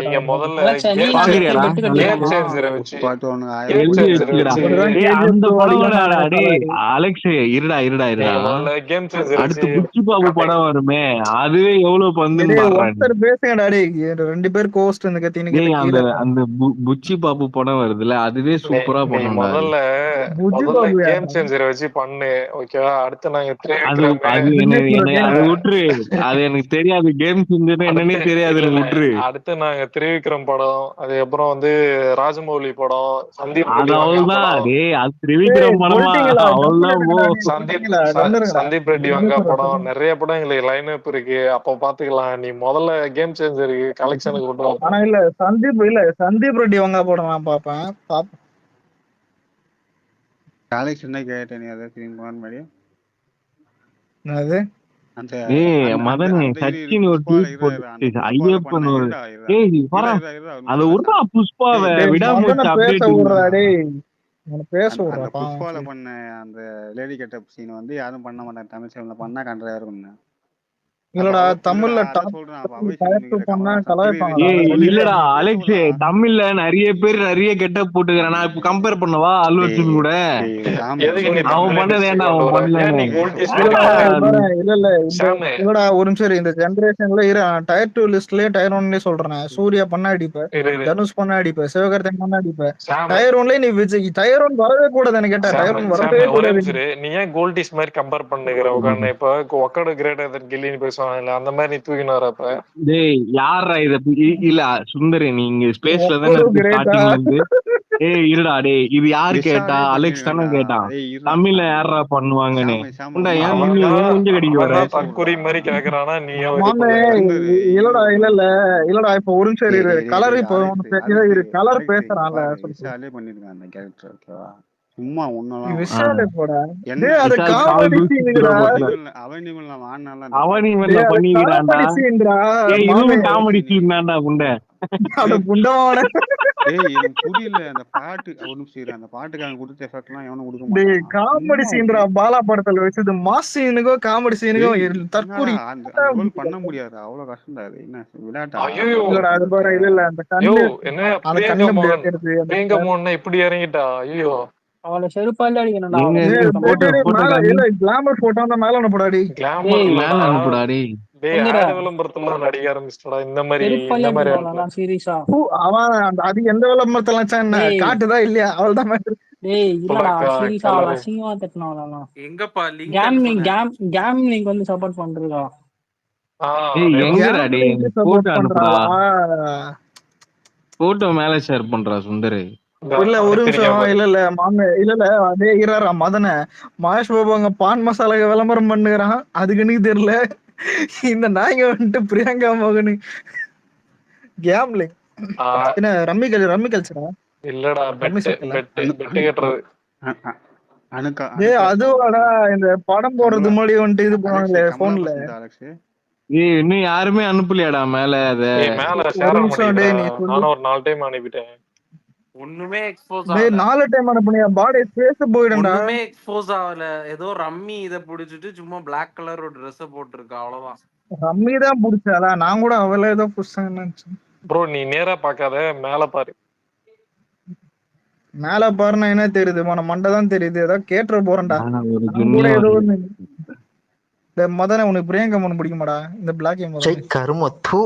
நீங்க முதல்ல அலெக்ஸ் இருடா அடுத்து புச்சி பாபு படம் வருமே, அதுவே எவ்வளவு பந்து பேசுங்கடா. ரெண்டு பேர் கோஸ்ட் அந்த புச்சி பாபு படம் வருதுல, அதுவே சூப்பரா பண்ணும். முதல்ல கேம் சேஞ்சரை வச்சு பண்ணு ஓகேவா? அடுத்து நாங்க அது எனக்கு தெரியாது. கேம் சேஞ்சர் என்னன்னே தெரியாது. அடுத்து நாங்க திரிவிக்ரம் படம், அதுக்கப்புறம் வந்து ராஜமௌலி படம், சந்தீப் ரெட்டி வங்கா படம், நிறைய படம் எங்களுக்கு லைன் அப் இருக்கு. அப்ப பாத்துக்கலாம். நீ முதல்ல கேம் சேஞ்சருக்கு கலெக்ஷனுக்கு கொண்டு வா. ஆனா சந்தீப் ரெட்டி வங்கா படம் நான் பாப்பேன். கலெக்ஷன் கேட்டேன். அதை திரும்பி மாதிரி அது மதனே சச்சின் ஒரு ட்வீட் போட்டு ஐயப்பன் ஒரு அத விட்டா புஷ்பாவை விடாம புஷ்பால பண்ண அந்த லேடி கெட்டப் சீன் வந்து யாரும் பண்ண மாட்டாங்க. தமிழ் சினிமால பண்ணா கண்டா இருக்கும். இல்லடா தமிழ்ல இல்லடா அலெக்ஸ், தமிழ்ல நிறைய பேர் நிறைய கெட்டப் போட்டுக்கிறேன். நான் இப்ப கம்பேர் பண்ணவா அல்லு அர்ஜுன் கூட? அவன் பண்ணது ஏன்டா அவன் பண்ணல? இல்லடா ஒரு நிமிஷம். இந்த ஜெனரேஷன்ல டயர் 2 லிஸ்ட்லயே டயர் 1லயே சொல்றேன். சூர்யா பண்ண அடிப்ப, தனுஷ் பண்ண அடிப்ப, சிவகார்த்திகேயன் பண்ண அடிப்ப. டயர் 1லயே நீ விஜய் டயர் 1 வரவே கூடாதுன்னு கேட்டா டயர் 1 வரவே கூடாது. நீ ஏன் கோல்டிஸ் மாதிரி கம்பேர் பண்ணுகிற? உட்கார்ந்து இப்ப ஒக்கட கிரேட்டர் தென் கில்லின்னு பேசுவாங்க அந்த மாதிரி நீ தூக்கின்னு வரப்ப டேய் யாரா இத? இல்ல சுந்தரி நீங்க ஸ்பேஸ்ல தான ஸ்டார்டிங்ல இருந்து இருடா டேய் இது யாரு கேட்டா? அலெக்ஸ் தானே கேட்டான். தமிழ்ல யாரா பண்ணுவாங்கன்னு. ஏன் மூஞ்சி கடிக்க வர தற்குறி மாதிரி கேக்குறானா? நீ இல்லடா இப்ப ஒரு நிமிஷம் கலர் இப்ப கலர் பேசுறான்ல பண்ணிருக்கான் அந்த கேரக்டர். ஓகேவா? சும்மா ஒண்ணும் விஷாலே போடா. அது காமெடி சீன்டா. காமெடி சீன் தான்டா புண்டை. அட புண்டவான புரியல அந்த பாட்டு. அந்த பாட்டுக்காக கொடுத்த எஃபெக்ட் எல்லாம் எவனும் கொடுக்க மாட்டான். காமெடி சீன்டா. பாலா படத்துல வச்சது மாஸ் சீனுக்கோ காமெடி சீனுக்கோ தற்கூரி பண்ண முடியாது. அவ்வளவு கஷ்டம் தான். என்ன விளையாட்டா? அது பாரு. இல்ல அந்த கண்ணு இப்படி இறங்கிட்டா. ஐயோ அவளை செருப்பால அடிக்கணும். கிளாமர் போட்டோ மேல அனுப்புடாடி. டேய் சுந்தரா ஆடு விளம்பரத்துல நடிக்க ஆரம்பிச்சிட்டடா இந்த மாதிரி செருப்பாலே இடத்துல. அடிப்பான் சீரியஸா. அவன் அது எந்த விளம்பரத்தெல்லாம் என்ன டேய் காட்டுதா இல்லையா அவள்தான் matter. டேய் இல்லடா புலக்கா சீரியஸா அவள கலரு அசிங்கமா தட்டினவளலாம். எங்கப்பா லிங்க் கேம்லிங் அனுப்புங்க. கேம்லிங் வந்து சப்போர்ட் பண்றா. ஏய் அதேதான். எங்கடா டேய் கேம்லிங்க்கு போட்டோ சப்போர்ட் அனுப்புடா, பண்றாளா? போட்டோ மேல ஷேர் பண்றா சுந்தர். இல்ல ஒரு அனுப்பியிருக்கேன் நிமிஷம். பாரு. இல்ல மாமே இல்ல அதே இறாரா மதன மகேஷ் பாபு அங்க பான் மசாலாக்கு விளம்பரம் பண்ணுறான். அதுக்கு எனக்கு தெரியல. இந்த நாய்ங்க வந்துட்டு பிரியங்கா மோகன் கேம்லிங் ஆ, என்ன ரம்மி கல்ச்சரா இல்லடா ரம்மி பெட்டு சர்க்கிளா? பெட்டு பெட்டு கட்டுறது. அனுக்கா ஏய் அனுக்கா அதுவாடா இந்த படம் போடுறது முன்னாடி வந்துட்டு இது அலெக்ஸ் பண்ணுவாங்களே கமலா போன்ல. பசங்க அலெக்ஸ். ஏய் இன்னும் யாருமே அனுப்பலையாடா மேல அத? ஏய் மேல ஒரு ஷேர் ஆக நிமிஷம் மாட்டேங்குதுடா. டேய் நீ சொல்லு. நானும் ஒரு 4 டைம் அனுப்பிட்டேன். ஒண்ணுமே எக்ஸ்போஸ் டேய் ஆகல. 4 டைம் அனுப்புனியா? பாடி பேச போயிடும்டா. ஒண்ணுமே எக்ஸ்போஸ் ஆகல. ஏதோ ரம்மி இத புடிச்சிட்டு சும்மா பிளாக் கலர் ஒரு Dress போட்டிருக்கா அவ்வளவுதான். ரம்மி தான் புடிச்சாளா? நான் கூட அவளே ஏதோ புடிச்சாங்கன்னு நினைச்சேன். ப்ரோ நீ நேரா பார்க்காத, மேல பாரு. மேல பாருனா என்ன தெரியுது? மண்டை தான் தெரியுது. ஏதோ கேட்டுற போறேன்டா. ஒரு நான் ஜுன்னு கூட ஏதோ வருது. ஒண்ணு. டேய் மதன உனக்கு பிரியங்கா மோகன் பிடிக்குமாடா? இந்த பிளாக் சை மதன கருமத்து.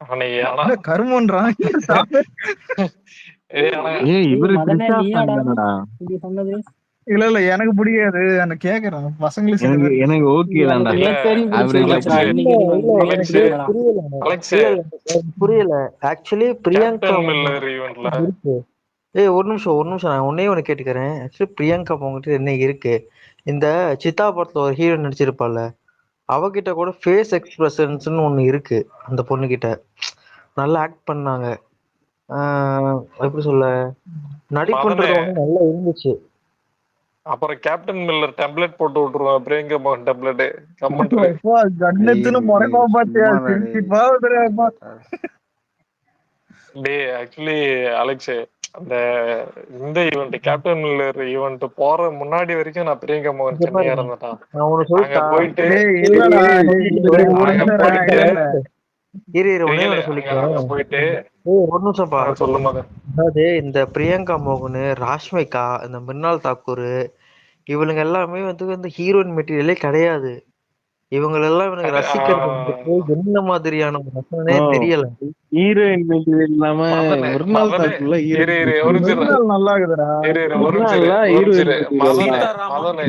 அன்னைக்கு ஆனா என்ன கருமன்றான்? ஏய் ஆனா ஏய் இவரு மதனே கிருஷ்ணா நீயாடா தானடா? இப்படி சொன்னது? இல்ல எனக்கு பிடிக்காது. நான் கேக்குறேன். பசங்களுக்கு சில எனக்கு பேருக்கு எனக்கு பிடிக்கும். ஓகே எனக்கு தான்டா, இல்ல கிளச்சேரி ஆவரேஜா பிடிச்சிருந்துச்சுடா. அலெக்ஸ் பிடிக்கும். இன்னைக்கு நீங்க இல்ல எனக்கு அலெக்ஸ் எனக்கு பிடிக்கலடா. புரியல அலெக்ஸ் எனக்கு புரியல. ஆக்சுவலி பிரியங்கா கேப்டன் மோகன் மில்லர் ஈவென்ட்ல இருக்கு. ஏய் ஒரு நிமிஷம் நான் ஒன்னே கேட்டுக்கிறேன். ஆக்சுவலி பிரியங்கா மோகன் என்ன இருக்கு, இந்த சித்தா படத்துல ஒரு ஹீரோ நடிச்சிருப்பாள்ல, அவகிட்ட கூட ஃபேஸ் எக்ஸ்பிரஷன்ஸ்னு ஒண்ணு இருக்கு. அந்த பொண்ணுகிட்ட நல்லா ஆக்ட் பண்ணாங்க. எப்படி சொல்ல, நடிப்புன்றது மதனே. ஒண்ணு நல்லா இருந்துச்சு. அப்புறம் கேப்டன் மில்லர் டெம்ப்ளேட் போட்டு விட்டுருவான். பிரியங்கா மோகன் டெம்ப்ளேட் கமெண்ட்ரி. அப்பா, கண்ணத்துன்னு முறைப்பா பாத்தியா? சும்மா சிரிப்பா வருதுடா. டேய் ஆக்சுவலி அலெக்ஸ், அந்த இந்த ஈவெண்ட் கேப்டன் மில்லர் ஈவெண்ட் போற முன்னாடி வரைக்கும் நான் பிரியங்கா மோகன் இங்க சென்னையா பாருங்க, இருந்தேன். நான் ஒண்ணு அங்க சொல்லிட்டா. போயிட்டு டேய் இல்லடா. டேய் ஒரு அங்க நிமிஷம் போயிட்டு இல்ல ஒன்னே கேளு, ஒண்ணு அங்க அங்க சொல்லிக்கிறேன். போயிட்டு ஒரு நிமிஷம்ப்பா. சொல்லும் போது அதாவது இந்த பிரியங்கா மோகன், ராஷ்மிகா, இந்த மிர்னால் தாக்கூர், இவனுங்க எல்லாமே வந்து ஹீரோயின் மெட்டீரியலே கிடையாது. இவங்களெல்லாம் இவனுக்கு ரசிக்கிறது வந்துட்டு என்ன மாதிரியான ரசனே தெரியல. ஹீரோயின் மெட்டீரியல் இல்லாம மதனே மிர்னால் மதனே தாக்குள்ள இரு இரு ஒரு ஹீரோயின் நிமிஷம் மிர்னால் நல்லா இருக்குதுடா. ஒரு நிமிஷம் இரு, மிர்னால்லாம் ஒரு நிமிஷம் ஹீரோயின் இரு. மெட்டீரியல் மதனே தான். மதனே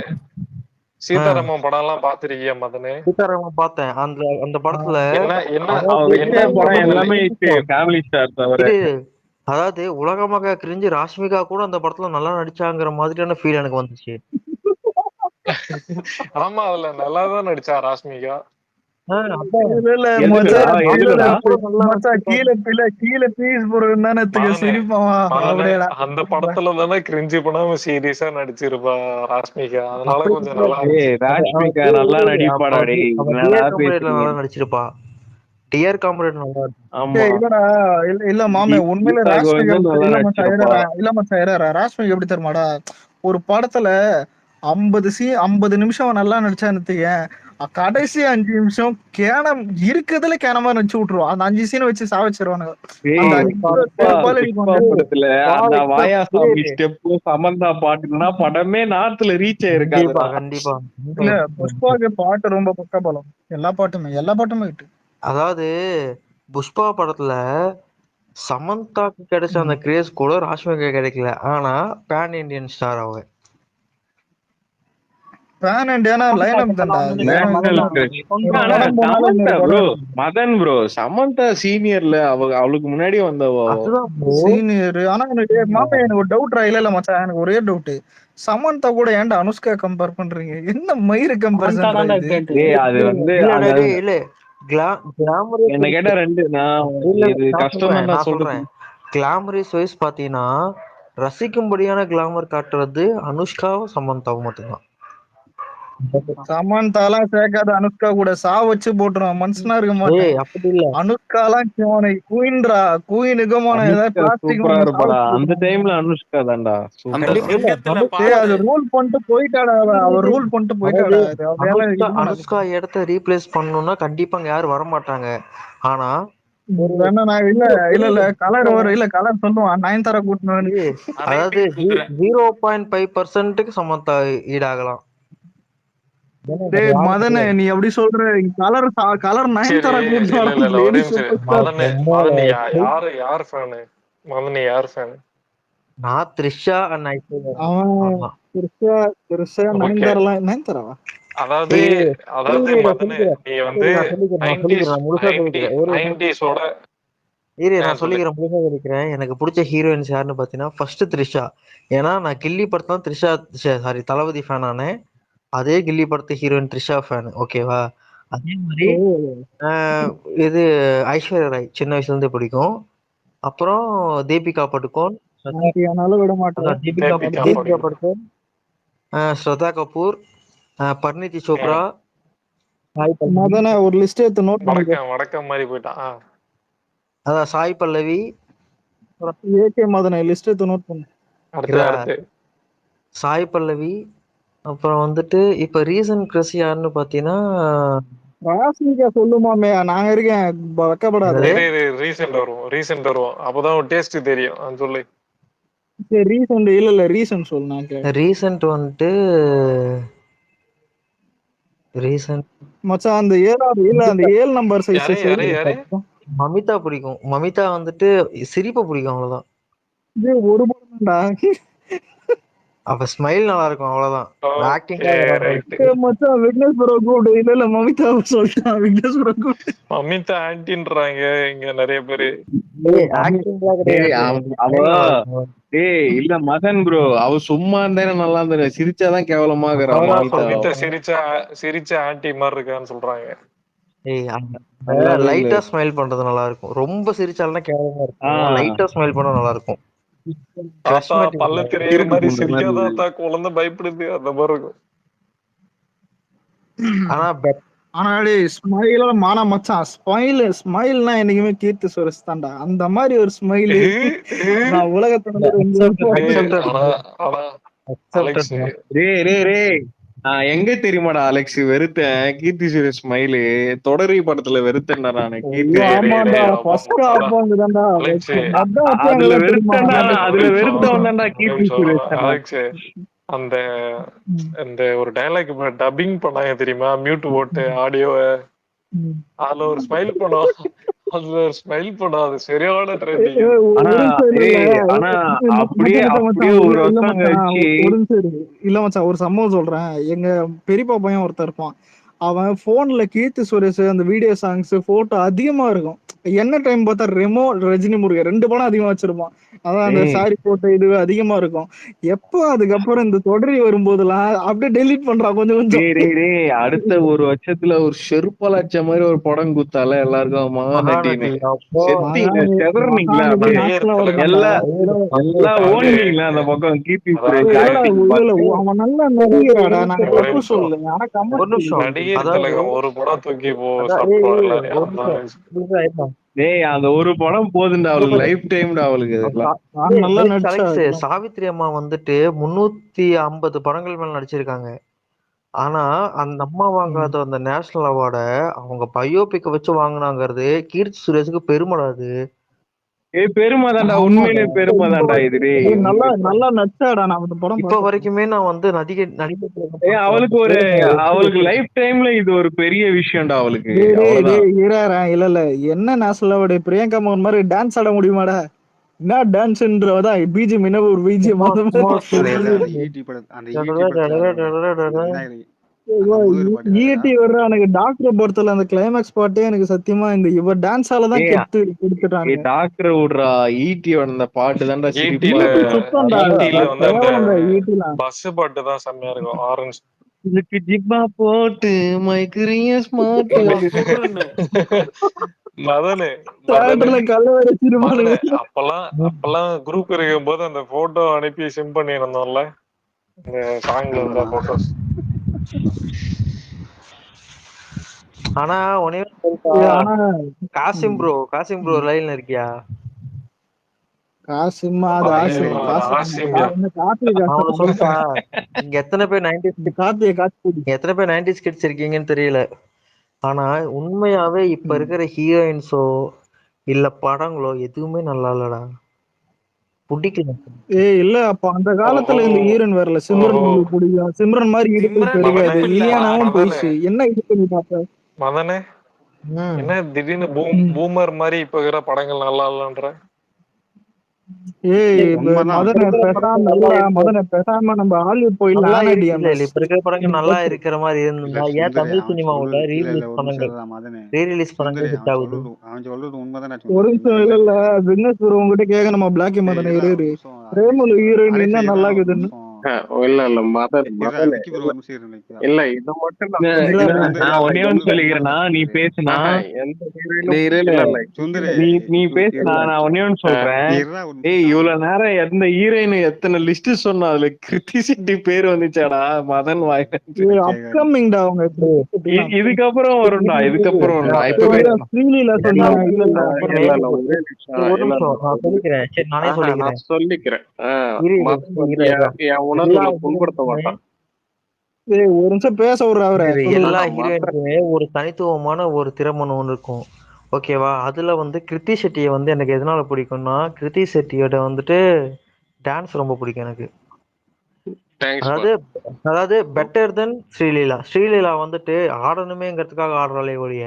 சீதாராமன் படம் எல்லாம் பாத்திருக்கியா மதனே? சீதாராமன் பார்த்தேன். அந்த அந்த படத்துல என்ன என்ன அவன் அதாவது வச்ச படம் என்ன எல்லாமே ஃபேமிலி ஸ்டார் தவிர. இது அதாவது உலகமாக கிரிஞ்சு ராஷ்மிகா கூட அந்த படத்துல நல்லா நடிச்சாங்கிற மாதிரியான ஃபீல் எனக்கு வந்துச்சு. ஆமா அதுல நல்லாதான் நடிச்சா ராஷ்மிகா. அதான் இல்ல எதுலடா எதுலடா? மச்சான் கீழே பீஸ் போடுறதுன்னு மதனே சிரிப்பாவா மதனே அப்படியேடா. அந்த படத்துல தானே கிரிஞ்சு பண்ணாம சீரியஸா நடிச்சிருப்பா ராஷ்மிகா. அதனால அப்படி கொஞ்சம் இல்ல. நல்லா ஏய் இருந்துச்சு. ராஷ்மிகா நல்லா நடிப்பாடா டேய், அவ என்னடா டியர் காம்ரேட்ல பேசுறீங்க? நல்லா நடிச்சிருப்பா. டியர் காம்ரேட் நல்லா இருக்கு. ஆமா, இல்லடா. இல்ல மாமே உண்மையில கீதா ராஷ்மிகா கோவிந்தன் நல்லா இல்ல மச்சான் நடிச்சிருப்பா. இல்ல மச்சான் ராஷ்மிகா எப்படி தருமாடா? ஒரு படத்துல 50 நிமிஷம் நல்லா நடிச்சா கடைசி 5 நிமிஷம் இருக்கிறதுல கேனமா நடிச்சு விட்டுருவோம். அந்த 5 சீனை வச்சு சாவச்சிருவானுங்க. அந்த ஏய் 5 புஷ்பா படத்துல அந்த வாயா சாமி ஸ்டெப்பு சமந்தா பாட்டுனா படமே நார்த்ல ரீச் ஆயிருக்காதுடா. கண்டிப்பா இல்ல புஷ்பாக்கு பாட்டு ரொம்ப பக்க பலம். எல்லா பாட்டுமே இட்டு. அதாவது புஷ்பா படத்துல சமந்தாக்கு கிடைச்ச அந்த கிரேஸ் கூட ராஷ்மிகா கிடைக்கல. ஆனா பேன் இண்டியன் ஸ்டார் அவ. மதன் ப்ரோ சமந்தா சீனியர்ல அவளுக்கு முன்னாடி வந்தவோ சீனியர். ஆனா எனக்கு ஒரு டவுட் இல்ல மச்சான், எனக்கு ஒரே டவுட். சமந்தா கூட ஏன்டா அனுஷ்கா கம்பேர் பண்றீங்க? என்ன மயிறு கம்பேரிசன் இது? அது வந்து என்ன கேட்டா ரெண்டு இது கஷ்டம் தான் நான் சொல்றேன். கிளாமரிஸ் வைஸ் பாத்தீங்கன்னா ரசிக்கும்படியான கிளாமர் காட்டுறது அனுஷ்காவும் சமந்தாவும் மட்டும்தான். சமந்தாலாம் சேர்க்காத அனுஷ்கா கூட வச்சு போட்டுருவான். மனுஷனா இருக்க மாட்டேன். அப்படி இல்ல, அனுஷ்காலாம் குயின்ரா. குயினுக்குமான ஏதாவது சூப்பரா இருப்பாடா. அந்த டைம்ல அனுஷ்கா தான்டா. அது ரூல் பண்ணிட்டு போயிட்டாடா. அவர் ரூல் பண்ணிட்டு போயிட்டாடா. அனுஷ்கா இடத்த ரீப்ளேஸ் பண்ணணும்னா கண்டிப்பா யாரும் வர மாட்டாங்க. ஆனா இல்ல கலர் வரும். இல்ல கலர் சொல்லுவான் நயன்தாரா கூட்டணும். அதாவது 0.5% சமந்தா ஈடாகலாம். டேய் மதனே, நீ அப்படி சொல்ற? கலர் கலர் சரி நயன்தாரா கூட்டு இல்ல வாடா, இல்ல இல்ல ஒரே லேடி நிமிஷம் இரு. Super star. மதனி யார் ஃபேனு? மதனி யார் ஃபேனு? நான் த்ரிஷா அண்ட் ஐஸ்வர்யா ராய். அவன் ஆமா. பெருசா பெருசா ஓகே. நயன்தாராலாம் நயன்தாராவா? அதாவது ஏய் அதாவது நான் மதனு சொல்லிக்கிறேன் நீ வந்து நான் சொல்லிக்கிறேன் 90s நான் முழுசா சொல்லிக்கிறேன். ஒரு நிமிஷம் 90s-ஓட நான் சொல்லு. முழுசா சொல்லிக்கிறேன். எனக்கு பிடிச்ச ஹீரோயின்ஸ் யாருன்னு பாத்தீங்கன்னா ஃபர்ஸ்ட் த்ரிஷா. ஏன்னா நான் கில்லி படத்தான் த்ரிஷா சாரி தளபதி ஃபேன் ஆனேன். அதே கில்லி படத்து ஹீரோயின் த்ரிஷா ஃபேன். ஓகேவா? அதே மாதிரி ஓ, இது ஐஸ்வர்யா ராய் சின்ன வயசுல இருந்தே பிடிக்கும். அப்புறம் தீபிகா படுகோன், ஆண்டி ஆனாலும் விட மாட்டேன். தீபிகா தீபிகா படுகோன். படுகோன், ஸ்ரதா கபூர், பரிணிதி சோப்ரா, சாய் பல்லவி, மதனே ஒரு லிஸ்ட் எடுத்து நோட் பண்ணிக்கோ. வடக்கம் மாதிரி போயிட்டான். அதான் சாய் பல்லவி, ஏகே மதனே லிஸ்ட் எடுத்து நோட் பண்ணு. அடுத்து சாய் பல்லவி. அப்புறம் வந்துட்டு இப்ப ரீசன்ட் கிரஸ் யாருன்னு பாத்தீங்கன்னா ராஸ்மிகா சொல்லுமாமே, நாங்க இருக்கேன், வெக்கப்படாத. ரீசன்ட் வருவோம் அப்பதான் ஒரு டேஸ்ட் தெரியும். சொல்லு. சரி ரீசன்ட் இல்ல ரீசன்ட் சொல்லு. நான் கேட்க ரீசன்ட் வந்துட்டு ரீசன்ட் மச்சான் அந்த 7வது இல்ல அந்த 7 நம்பர் சைஸ் யாரு? மமிதா பிடிக்கும். மமிதா வந்துட்டு சிரிப்பு பிடிக்கும், அவ்வளவுதான். இது ஒரு படம்டா. அப்ப ஸ்மைல் நல்லா இருக்கும், அவ்வளவுதான். ஆக்டிங் மச்சான் விக்னேஷ் ப்ரோ கூப்பிடு. இல்ல மமிதாவை சொல்லிட்டான். விக்னேஷ் ப்ரோ கூப்பிடு. மமிதா ஆன்டின்றாங்க இங்க நிறைய பேரு. டேய் இல்ல மதன் ப்ரோ, அவ சும்மா இருந்தா நல்லா இருந்தா, சிரிச்சாதான் கேவலமா மமிதா சிரிச்ச ஆன்டி மாதிரி இருக்கான்னு சொல்றாங்க. லைட்டா ஸ்மைல் பண்றது நல்லா இருக்கும். ரொம்ப சிரிச்சாலும் கேவலமா இருக்கும். லைட்டா ஸ்மைல் பண்ணா நல்லா இருக்கும். பல்ல தெரியுற மாதிரி சிரிக்காதா, குழந்தை பயப்படுது அந்த மாதிரி இருக்கும். ஆனா ஸ்மைல மானா மச்சான், ஸ்மைல்னா என்னைக்குமே கீர்த்தி சுரேஷ் தான்டா. அந்த மாதிரி ஒரு ஸ்மைல் நான் உலகத்துல எங்க தெரியுமாடா அலெக்ஸ் வெறுத்தேன் கீர்த்தி சுரேஷ் ஸ்மைலு. தொடரி படத்துல வெறுத்தேன்டா நானு. அதுல வெறுத்தவன்தான்டா கீர்த்தி சுரேஷ். அந்த ஒரு டயலாக் டப்பிங் பண்ணாங்க தெரியுமா, மியூட் போட்டு ஆடியோவை. அதுல ஒரு ஸ்மைல் படம் அது சரியான ட்ரெண்டிங். இல்ல மச்சான் ஒரு சம்பவம் சொல்றேன். எங்க பெரியப்பா பையன் ஒருத்தர் இருப்பான். அவன் போன்ல கீர்த்தி சுரேஷ் அந்த வீடியோ சாங்ஸ் போட்டோ அதிகமா இருக்கும். என்ன டைம் பார்த்தா ரெமோ ரஜினி முருகன் 2 படம் அதிகமா வச்சிருப்பான். அதான் அந்த சாரி போட்டோ இது அதிகமா இருக்கும். எப்போ அதுக்கப்புறம் இந்த தொடரி வரும்போதெல்லாம் அப்படியே டெலீட் பண்றான் கொஞ்சம். அடுத்த ஒரு வருஷத்துல ஒரு செருப்பலாச்ச மாதிரி ஒரு படம் குத்தால எல்லாருக்கும் மகாநட்டின்னு எல்லாம் ஓடுனீங்களா அந்த பக்கம் கீர்த்தி சுரேஷ். அவன் நல்ல நடிகராடா, நாங்க தப்பு சொல்லல. ஒரு படம் தூக்கி அந்த ஒரு படம் போதுண்டா அவளுக்கு, லைஃப் டைம்டா அவளுக்கு. சாவித்ரி அம்மா வந்துட்டு 350 படங்கள் மேல நடிச்சிருக்காங்க. ஆனா அந்த அம்மா வாங்காத அந்த நேஷனல் அவார்ட அவங்க பயோபிக்க வச்சு வாங்கினாங்கிறது கீர்த்தி சுரேஷுக்கு பெருமைடாது. பெருமைதான்டா, உண்மையிலே பெருமைதான்டா. இது நல்லா நடிச்சாடா. நான் அந்த படம் இப்ப வரைக்குமே நான் வந்து அவளுக்கு லைஃப் டைம்ல இது ஒரு பெரிய விஷயம்டா அவளுக்கு. இல்ல என்ன நேஷனல் அவார்டு, பிரியங்கா மோகன் மாதிரி டான்ஸ் ஆட முடியுமாடா? என்ன டான்ஸ்ன்றதான் பிஜிஎம் என்ன ஒரு பிஜிஎம் ஈட்டி வர்ற எனக்கு டாக்டர் பொறுத்தல அந்த கிளைமேக்ஸ் பாட்டே எனக்கு சத்தியமா இந்த இவ டான்ஸால தான் கெத்து கொடுத்துட்டாங்க. டாக்டர் விடுறா ஈட்டியோட அந்த பாட்டு தான்டா பஸ் பாட்டு தான் செம்மையா இருக்கும். ஆரஞ்சு இதுக்கு ஜிப்பா போட்டு மைக்குரிய ஸ்மார்ட் அப்பெல்லாம் குரூப் இருக்கும் போது அந்த போட்டோ அனுப்பி சிம் பண்ணி இருந்தோம்ல, இந்த சாங்ல இருந்த போட்டோஸ். ஆனா காசிம் ப்ரோ லைன்ல இருக்கியா? இங்க எத்தனை பேர் 90s கிட்ஸ் இருக்கீங்கன்னு தெரியல. ஆனா உண்மையாவே இப்ப இருக்கிற ஹீரோயின்ஸோ இல்ல படங்களோ எதுவுமே நல்லா இல்லடா. பிடிக்கல. ஏய் இல்ல அப்ப அந்த காலத்துல இந்த ஹீரோயின் வரல. சிம்ரன் உங்களுக்கு பிடிக்கும். சிம்ரன் மாதிரி இடுப்பு சிம்ரன் பெருகாது. இடுப்பு இல்ல இல்லையானாவும் மதனு போயிடுச்சு. என்ன இது பண்ணி பார்த்த? மதனே ம். என்ன திடீர்னு பூமர் மாதிரி இப்ப இருக்கிற படங்கள் நல்லா இல்லன்ற? ஏய் உண்மைதான். மதனை இருக்கிற படங்கள் பேசாம நல்லா இல்லடா இருக்கு. மதனை பேசாம நம்ம ஹாலிவுட் போயிடலாம். நல்லா ஆனா இருக்கு. இல்ல டிஎம்எஸ் இப்ப இருக்கிற படங்கள் நல்லா இருக்கிற மாதிரி இல்ல இருந்தா ஏன் சுந்தரி தமிழ் அவன் சினிமாவோட சொல்றது இல்ல ரீரிலீஸ் ஒரு படங்கள் நிமிஷம் மதனே ரீரிலீஸ் படங்கள் சுந்தரி ஹிட் ஆகுது. அவன் சொல்றது உண்மைதானே ஒரு சுந்தரி. நிமிஷம் இல்ல இல்ல விக்னேஷ் ப்ரோ உங்ககிட்ட கேட்க நம்ம பிளாக்கி மதனை இருடா இரு ஒரு இரு. நிமிஷம் பிரேமலு ஹீரோயின் அலெக்ஸ் என்ன இருடா நல்லா ஒரு இருக்குதுன்னு நிமிஷம் இல்ல இல்ல மதன் இருடா மதன் விக்கி ப்ரோ ஒரு நிமிஷம் இருக்கு. இல்ல இது மட்டும் நான் இருடா சொல்லிக்கிறேன். bro. இல்ல நான் இல்ல ஒன்னே ஒன்னு சொல்லிக்கிறேன்னா நீ பேசுனா எந்த டேய் இரு இல்ல இல்ல சுந்தரி நீ பேசுனா நான் ஒன்னே ஒன்னு சொல்றேன். இருடா ஒரு ஏய் நிமிஷம் இவ்வளவு நேரம் எந்த ஹீரோயின் எத்தனை லிஸ்ட் சொன்னா அதுல கிருத்தி செட்டி பேர் வந்துச்சாடா மதன் வாயில. அப்கமிங்டா அவங்க இதுக்கப்புறம் வரும்டா இதுக்கப்புறம் வரும்டா. இப்ப பேசலாம். ஸ்ரீலீலா சொன்னாங்க. இல்ல இல்ல ஒரே நிமிஷம் ஒரு இல்ல நிமிஷம் நான் சொல்லிக்கிறேன். சரி நானே சொல்லிக்கிறேன். நான் சொல்லிக்கிறேன். இரு மதன் வந்து இரு இரு. என் உணர்வுகளை புண்படுத்த மாட்டான். ஏய் ஒரு நிமிஷம் பேச விடுற அவரை. இரு, சொல்லுங்க. எல்லா ஹீரோயினுக்குமே ஒரு தனித்துவமான ஒரு திறமன் ஒன்று இருக்கும். ஓகேவா? அதுல வந்து கிருத்தி செட்டியை வந்து எனக்கு எதனால பிடிக்கும்னா கிருத்தி செட்டியோட வந்துட்டு டான்ஸ் ரொம்ப பிடிக்கும் எனக்கு. தேங்க்ஸ் அதாவது அதாவது பெட்டர் தென் ஸ்ரீலீலா. ஸ்ரீலீலா வந்துட்டு ஆடணுமேங்கிறதுக்காக ஆடுறாளே ஒழிய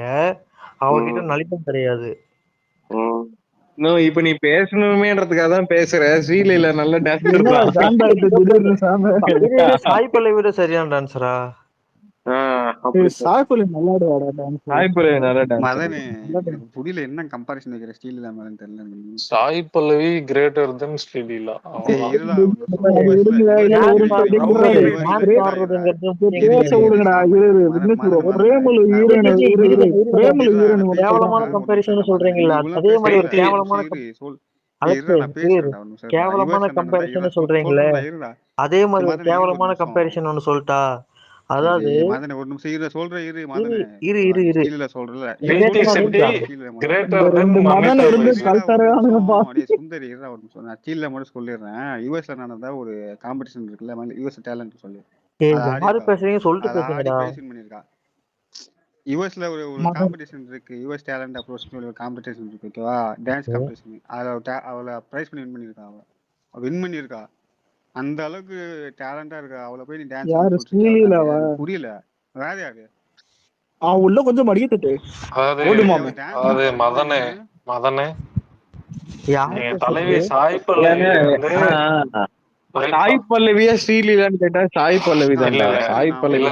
அவகிட்ட நளிப்பம் கிடையாது. இப்ப நீ பேசணுமேன்றதுக்காக தான் பேசுற. ஸ்ரீலீலா நல்ல டான்ஸர் என்னடா தான். காண்டாயிட்டு திடீர்னு சாம. சாய் பல்லவி விட சரியான டான்ஸரா? சாய் பல்லவி நல்லா ஆடுவாடா டான்ஸ். சாய் பல்லவி நல்ல டான்ஸ். மதனே எனக்கு புரியல என்ன கம்பேரிசன் வைக்கிற ஸ்டீல் மதன் தெரியல எனக்கு. Sai Pallavi greater than Sreeleela. இருடா அது விடுங்க. இல்ல ஒரு நிமிஷம் டிக்கிறாரு. பேச விடுங்கடா. இரு Vignesh bro. Premalu heroine Premalu heroine கேவலமான கம்பேரிசன் சொல்றீங்களா? அதே மாதிரி ஒரு கேவலமான கேவலமான கம்பேரிசன் சொல்றீங்களே, அதே மாதிரி ஒரு கேவலமான கம்பேரிசன் ஒன்னு சொல்லிட்டா? அதாவது மதனே ஒரு நிமிஷம் இரு சொல்றேன். இரு மதனே இரு இரு இரு ஸ்டீல்ல சொல்றல மதன் இருந்து கல்தரையானுங்கப்பா. சுந்தரி இருடா ஒரு நிமிஷம். நான் ஸ்டீல்ல மட்டும் சொல்லிடுறேன். யுஎஸ்ல நடந்தா ஒரு காம்படிஷன் இருக்குல்ல யுஎஸ் டேலண்ட் சொல்லி யாரு பேசுறீங்க சொல்லிட்டு பேசுங்கடா. பண்ணிருக்கா. யுஎஸ்ல ஒரு காம்படிஷன் இருக்கு. யுஎஸ் டேலண்ட் அப்ரோச் சொல்லி ஒரு காம்படிஷன் இருக்கு. ஓகேவா? Dance competition. அவளை பிரைஸ் வின் பண்ணிருக்கா. அந்த அளவுக்கு டேலண்டா இருக்கா. அவளை போய் நீ டான்ஸ் புரியல. வேற யாரு உள்ள கொஞ்சம் மடிக்கிட்டு அது மதனே தலைவி சாய் பல்லவி சாய் பல்லவியா ஸ்ரீலீலான்னு கேட்டா சாய் பல்லவி தான். சாய் பல்லவி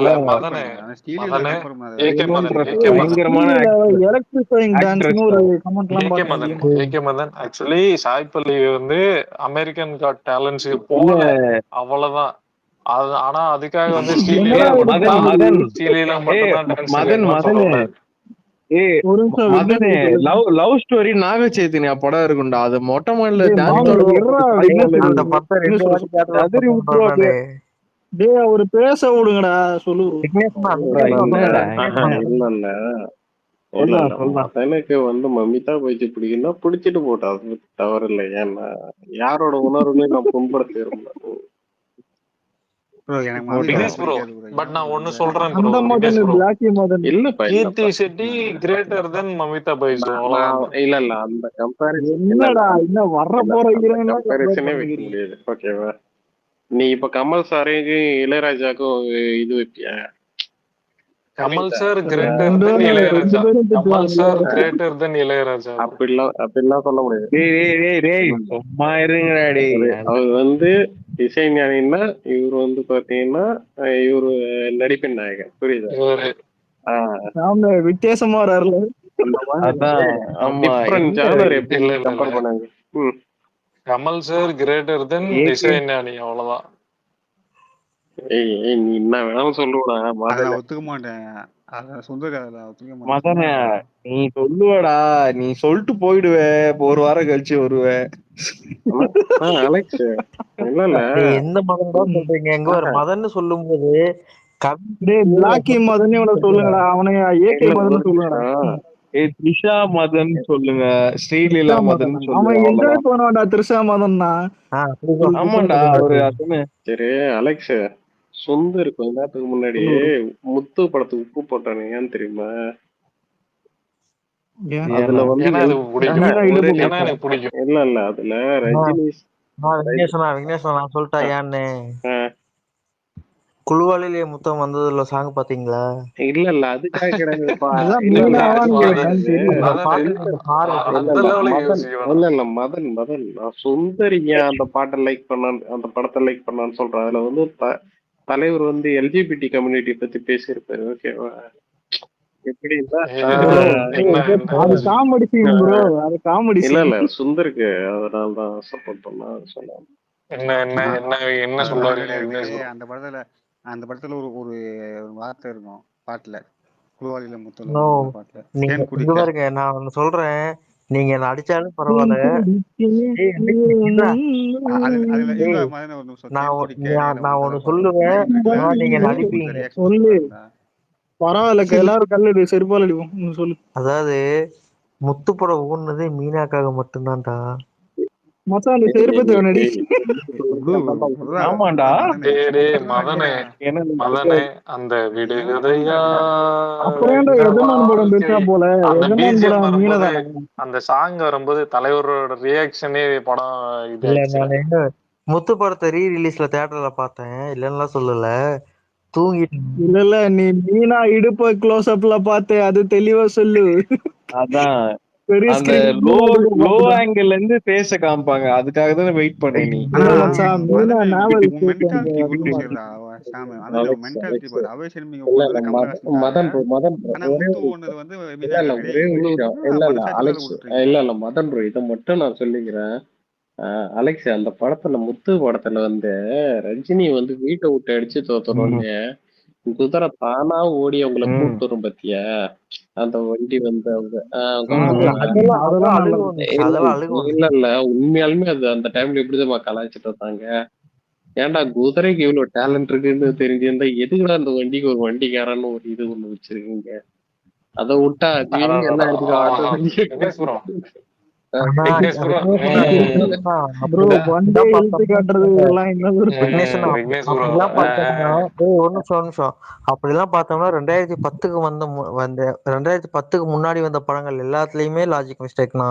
பயங்கரமான எலக்ட்ரிஃபைங் டான்ஸ்னு ஒரு கமெண்ட்லாம் மதன். ஆக்சுவலி சாய் பல்லவி வந்து அமெரிக்கன் காட் டேலண்ட்ஸ்க்கு போகல, அவ்வளவுதான். ஆனா அதுக்காக வந்து ஸ்ரீலீலா லவ் ஸ்டோரி நாக சைத்தன்யா படம் இருக்கும்டா. அது மொட்டை மாடல ஒரு பேச விடுங்கடா. சொல்லு. எனக்கு வந்து மமிதா பைஜி பிடிக்குன்னா பிடிச்சிட்டு போட்டா அது தவறு இல்லை. ஏன்னா யாரோட உணர்வுலையும் நான் புண்படுத்த விரும்பல. பட் நான் ஒண்ணு சொல்றேன் ப்ரோ. கீர்த்தி செட்டி கிரேட்டர் தென் மமிதா பைஜு. இல்ல இல்ல அந்த கம்பேரிசனே வைக்க முடியாது. ஓகேவா? நீ இப்ப கமல் சாரையும் இளையராஜாக்கும் இது வைப்பியா? Kamal sir greater than Ilaiyaraaja. Kamal sir greater than Ilaiyaraaja. அப்படிலாம் சொல்ல முடியாது. சும்மா இருங்கடா. அவர் வந்து இசை ஞானின்னா இவரு வந்து பாத்தீங்கன்னா இவரு நடிப்பின் நாயகன். புரியுதா? வித்தியாசமா கமல் சார் கிரேட்டர் தென் இசை ஞானி. அவ்வளவுதான். நீ என்ன வேணாலும் சொல்லுவா. ஒத்துக்க மாட்டேன். மதன நீ சொல்லுவடா. நீ சொல்லிட்டு போயிடுவ. ஒரு வாரம் கழிச்சு வருவ. அலெக்ஸ் எந்த மதன் தான் சொல்றீங்க? எங்க ஒரு மதன்னு சொல்லும் போது சொல்லுங்கடா. அவனை ஏகே மதன் சொல்லுங்கடா. த்ரிஷா மதன் சொல்லுங்க. ஸ்ரீலீலா மதன் அவன் என்ஜாய் பண்ணுவான்டா த்ரிஷா மதன்னா. ஆமாண்டா அவரு அதுமே. சரி அலெக்ஸ், சுந்தர் கொஞ்ச நேரத்துக்கு முன்னாடி முத்து படத்துக்கு உப்பு போட்டானு ஏன்னு தெரியுமா? அதுல வந்து இல்ல அதுல ரஜினி விக்னேஸ்வரா நான் சொல்லிட்டா ஏன்னு குழுவாளிலே முத்தம் வந்ததுல சாங் பாத்தீங்களா? இல்ல அதுக்காக கிடையாதுப்பா. அதான் இல்ல மீனாவான்னு கேட்டேன் தெரியும். இல்ல மதன் நான் சுந்தரிங்க அந்த பாட்டை லைக் பண்ணான், அந்த படத்தை லைக் பண்ணான்னு சொல்றேன். அதுல வந்து தலைவர் வந்து எல்ஜிபிடி கம்யூனிட்டி பத்தி பேசியிருப்பாரு. ஓகேவா? எப்படின்னா அது காமெடி சீன் ப்ரோ, அது காமெடி இல்ல சீன். சுந்தருக்கு அதனாலதான் சப்போர்ட் பண்ணா சொல்லலாம். என்ன சொல்றாரு அந்த படத்துல ஒரு ஒரு வார்த்தை இருக்கும் பாட்டுல, குழுவாளில முத்தல பாட்டுல. நீங்க பாருங்க, நான் ஒண்ணு சொல்றேன், நீங்க என்ன அடிச்சாலும் பரவாயில்ல. நான் ஒண்ணு சொல்லுவேன், நீங்க என்ன அடிப்பீங்க. சொல்லு பரவாயில்ல, எல்லாரும் கல்லு செருப்பால் அடிப்போம் சொல்லு. அதாவது முத்துப்பட ஊன்னதே மீனாக்காக மட்டும்தான்டா. மச்சான் அந்த செருப்பை தேவனடி. ஆமாண்டா மதனே அந்த விடுகதையா அப்புறம் எஜமான் படம் பெருசா போல, எஜமான் படம் மீனதானே. அந்த சாங் வரும்போது தலைவரோட ரியாக்ஷனே படம் இது. முத்து படத்தை ரீ ரிலீஸ்ல தியேட்டர்ல பார்த்தேன், இல்லன்னா சொல்லல, தூங்கிட்டு. இல்ல நீ மீனா இடுப்ப க்ளோஸ் அப்ல பாத்து அது தெளிவா சொல்லு. அதான் அந்த லோ ஆங்கிள் இருந்து பேச காமிப்பாங்க, அதுக்காக தான் வெயிட் பண்ணேன். நீ மதன் ப்ரோ இதை மட்டும் நான் சொல்லிக்கிறேன். அலெக்ஸ், அந்த படத்துல முத்து படத்துல வந்து ரஜினி வந்து வீட்டை விட்டு அடிச்சு தோத்துறோன்னு குதிரை தானா ஓடி அவங்களை கூப்பிட்டு வரும் பத்தியா, அந்த வண்டி வந்து இல்ல உண்மையாலுமே அது அந்த டைம்ல எப்படிதான் கலாய்ச்சிட்டு வந்தாங்க. ஏன்டா குதிரைக்கு இவ்வளவு டேலண்ட் இருக்குன்னு தெரிஞ்சிருந்தா எதுக்குடா அந்த வண்டிக்கு ஒரு வண்டிக்காரன்னு ஒரு இது ஒண்ணு வச்சிருக்கீங்க? அதை விட்டா எல்லாம் அப்படிலாம் பார்த்தோம்னா 2010க்கு முன்னாடி வந்த படங்கள் எல்லாத்துலயுமே லாஜிக் மிஸ்டேக்னா.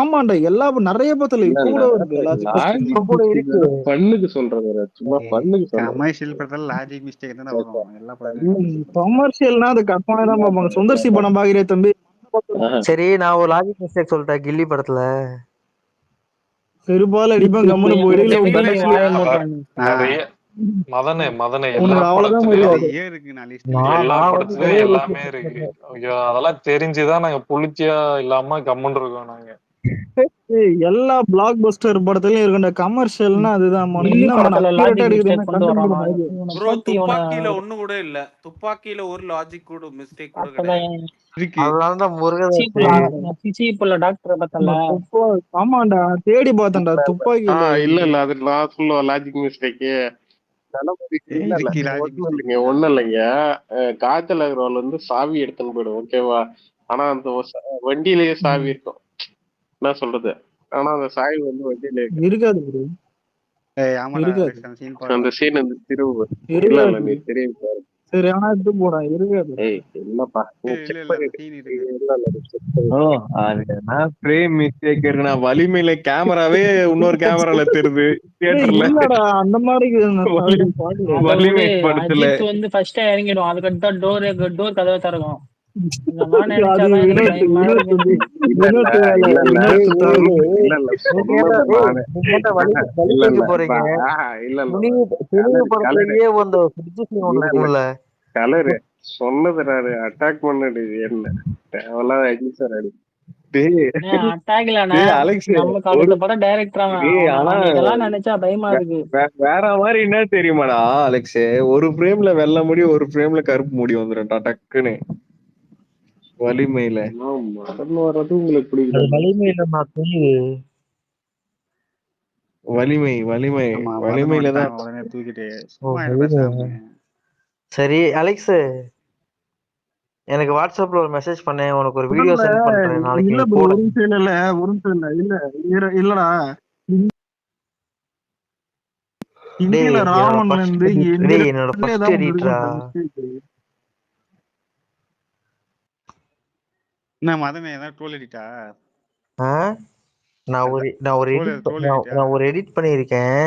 ஆமாண்டா, எல்லா நிறைய படத்துல இப்ப கூட இருக்கு. பண்ணுக்கு சொல்றது சும்மா பண்ணுக்கு கமர்ஷியல் படத்துல லாஜிக் மிஸ்டேக் தான வரும் எல்லா படத்துலயும். கமர்ஷியல்னா அது கற்பனை தான் பார்ப்பாங்க. சுந்தர்சி படம் பாக்குறே தம்பி. சரி, நான் ஒரு லாஜிக் மிஸ்டேக் சொல்லிட்டேன். கில்லி படத்துல செருப்பால் அடிப்பேன், கம்முனு போயிடு. மதனே அவ்வளவுதான் எல்லா படத்துலயும் எல்லாமே இருக்கு. அதெல்லாம் தெரிஞ்சுதான் நாங்க புளிச்சியா இல்லாம கம்முன்னு இருக்கோம். நாங்க எல்லா பிளாக் பஸ்டர் படத்துலயும் இருக்கின்ற கமர்ஷியல்னா அதுதான். துப்பாக்கியில ஒண்ணு கூட இல்ல, துப்பாக்கியில ஒரு லாஜிக் கூட மிஸ்டேக் கூட கிடையாது. ஆமாண்டா, தேடி பார்த்தேன்டா துப்பாக்கி. இல்ல அது நான் சொல்லுவேன் லாஜிக் மிஸ்டேக். ஒண்ணு இல்லைங்க, காஜல் அகர்வால் வந்து சாவி எடுத்துன்னு போயிடும். ஓகேவா? ஆனா அந்த வண்டியிலேயே சாவி இருக்கும். என்ன சொல்றது? ஆனா அந்த சாவி வந்து வண்டியில இருக்காது. அந்த சீன் வந்து திரும்ப இல்ல நீ தெரியும் பாரு. சரி, ஆனா இது போடா இருக்காது. இல்லப்பா வலிமையில கேமராவே இன்னொரு கேமரால தெரியுது தியேட்டர்ல. அந்த மாதிரி வலிமை படத்துல வந்து ஃபர்ஸ்ட் இறங்கிடும், அதுக்கடுத்து டோர் கதவை திறக்கும். சொன்னது அட்டாக் பண்ணது என்ன தேவையில்லாத வேற மாதிரி என்ன தெரியுமாடா அலெக்ஸ், ஒரு ஃப்ரேம்ல வெள்ளை முடி ஒரு ஃப்ரேம்ல கருப்பு முடி வந்துடும் டக்குன்னு. வலிமையில வர்றது உங்களுக்கு பிடிக்கும். வலிமையில தான். சரி அலெக்ஸ், எனக்கு வாட்ஸ்அப்ல ஒரு மெசேஜ் பண்ணேன், உனக்கு ஒரு வீடியோ சென்ட் பண்றேன் நாளைக்கு. இல்லடா, என்னோட ஃபர்ஸ்ட் எடிட்டரா என்ன மதனே ஏதாவது ட்ரோல் எடிட்டா? நான் ஒரு எடிட் பண்ணியிருக்கேன்.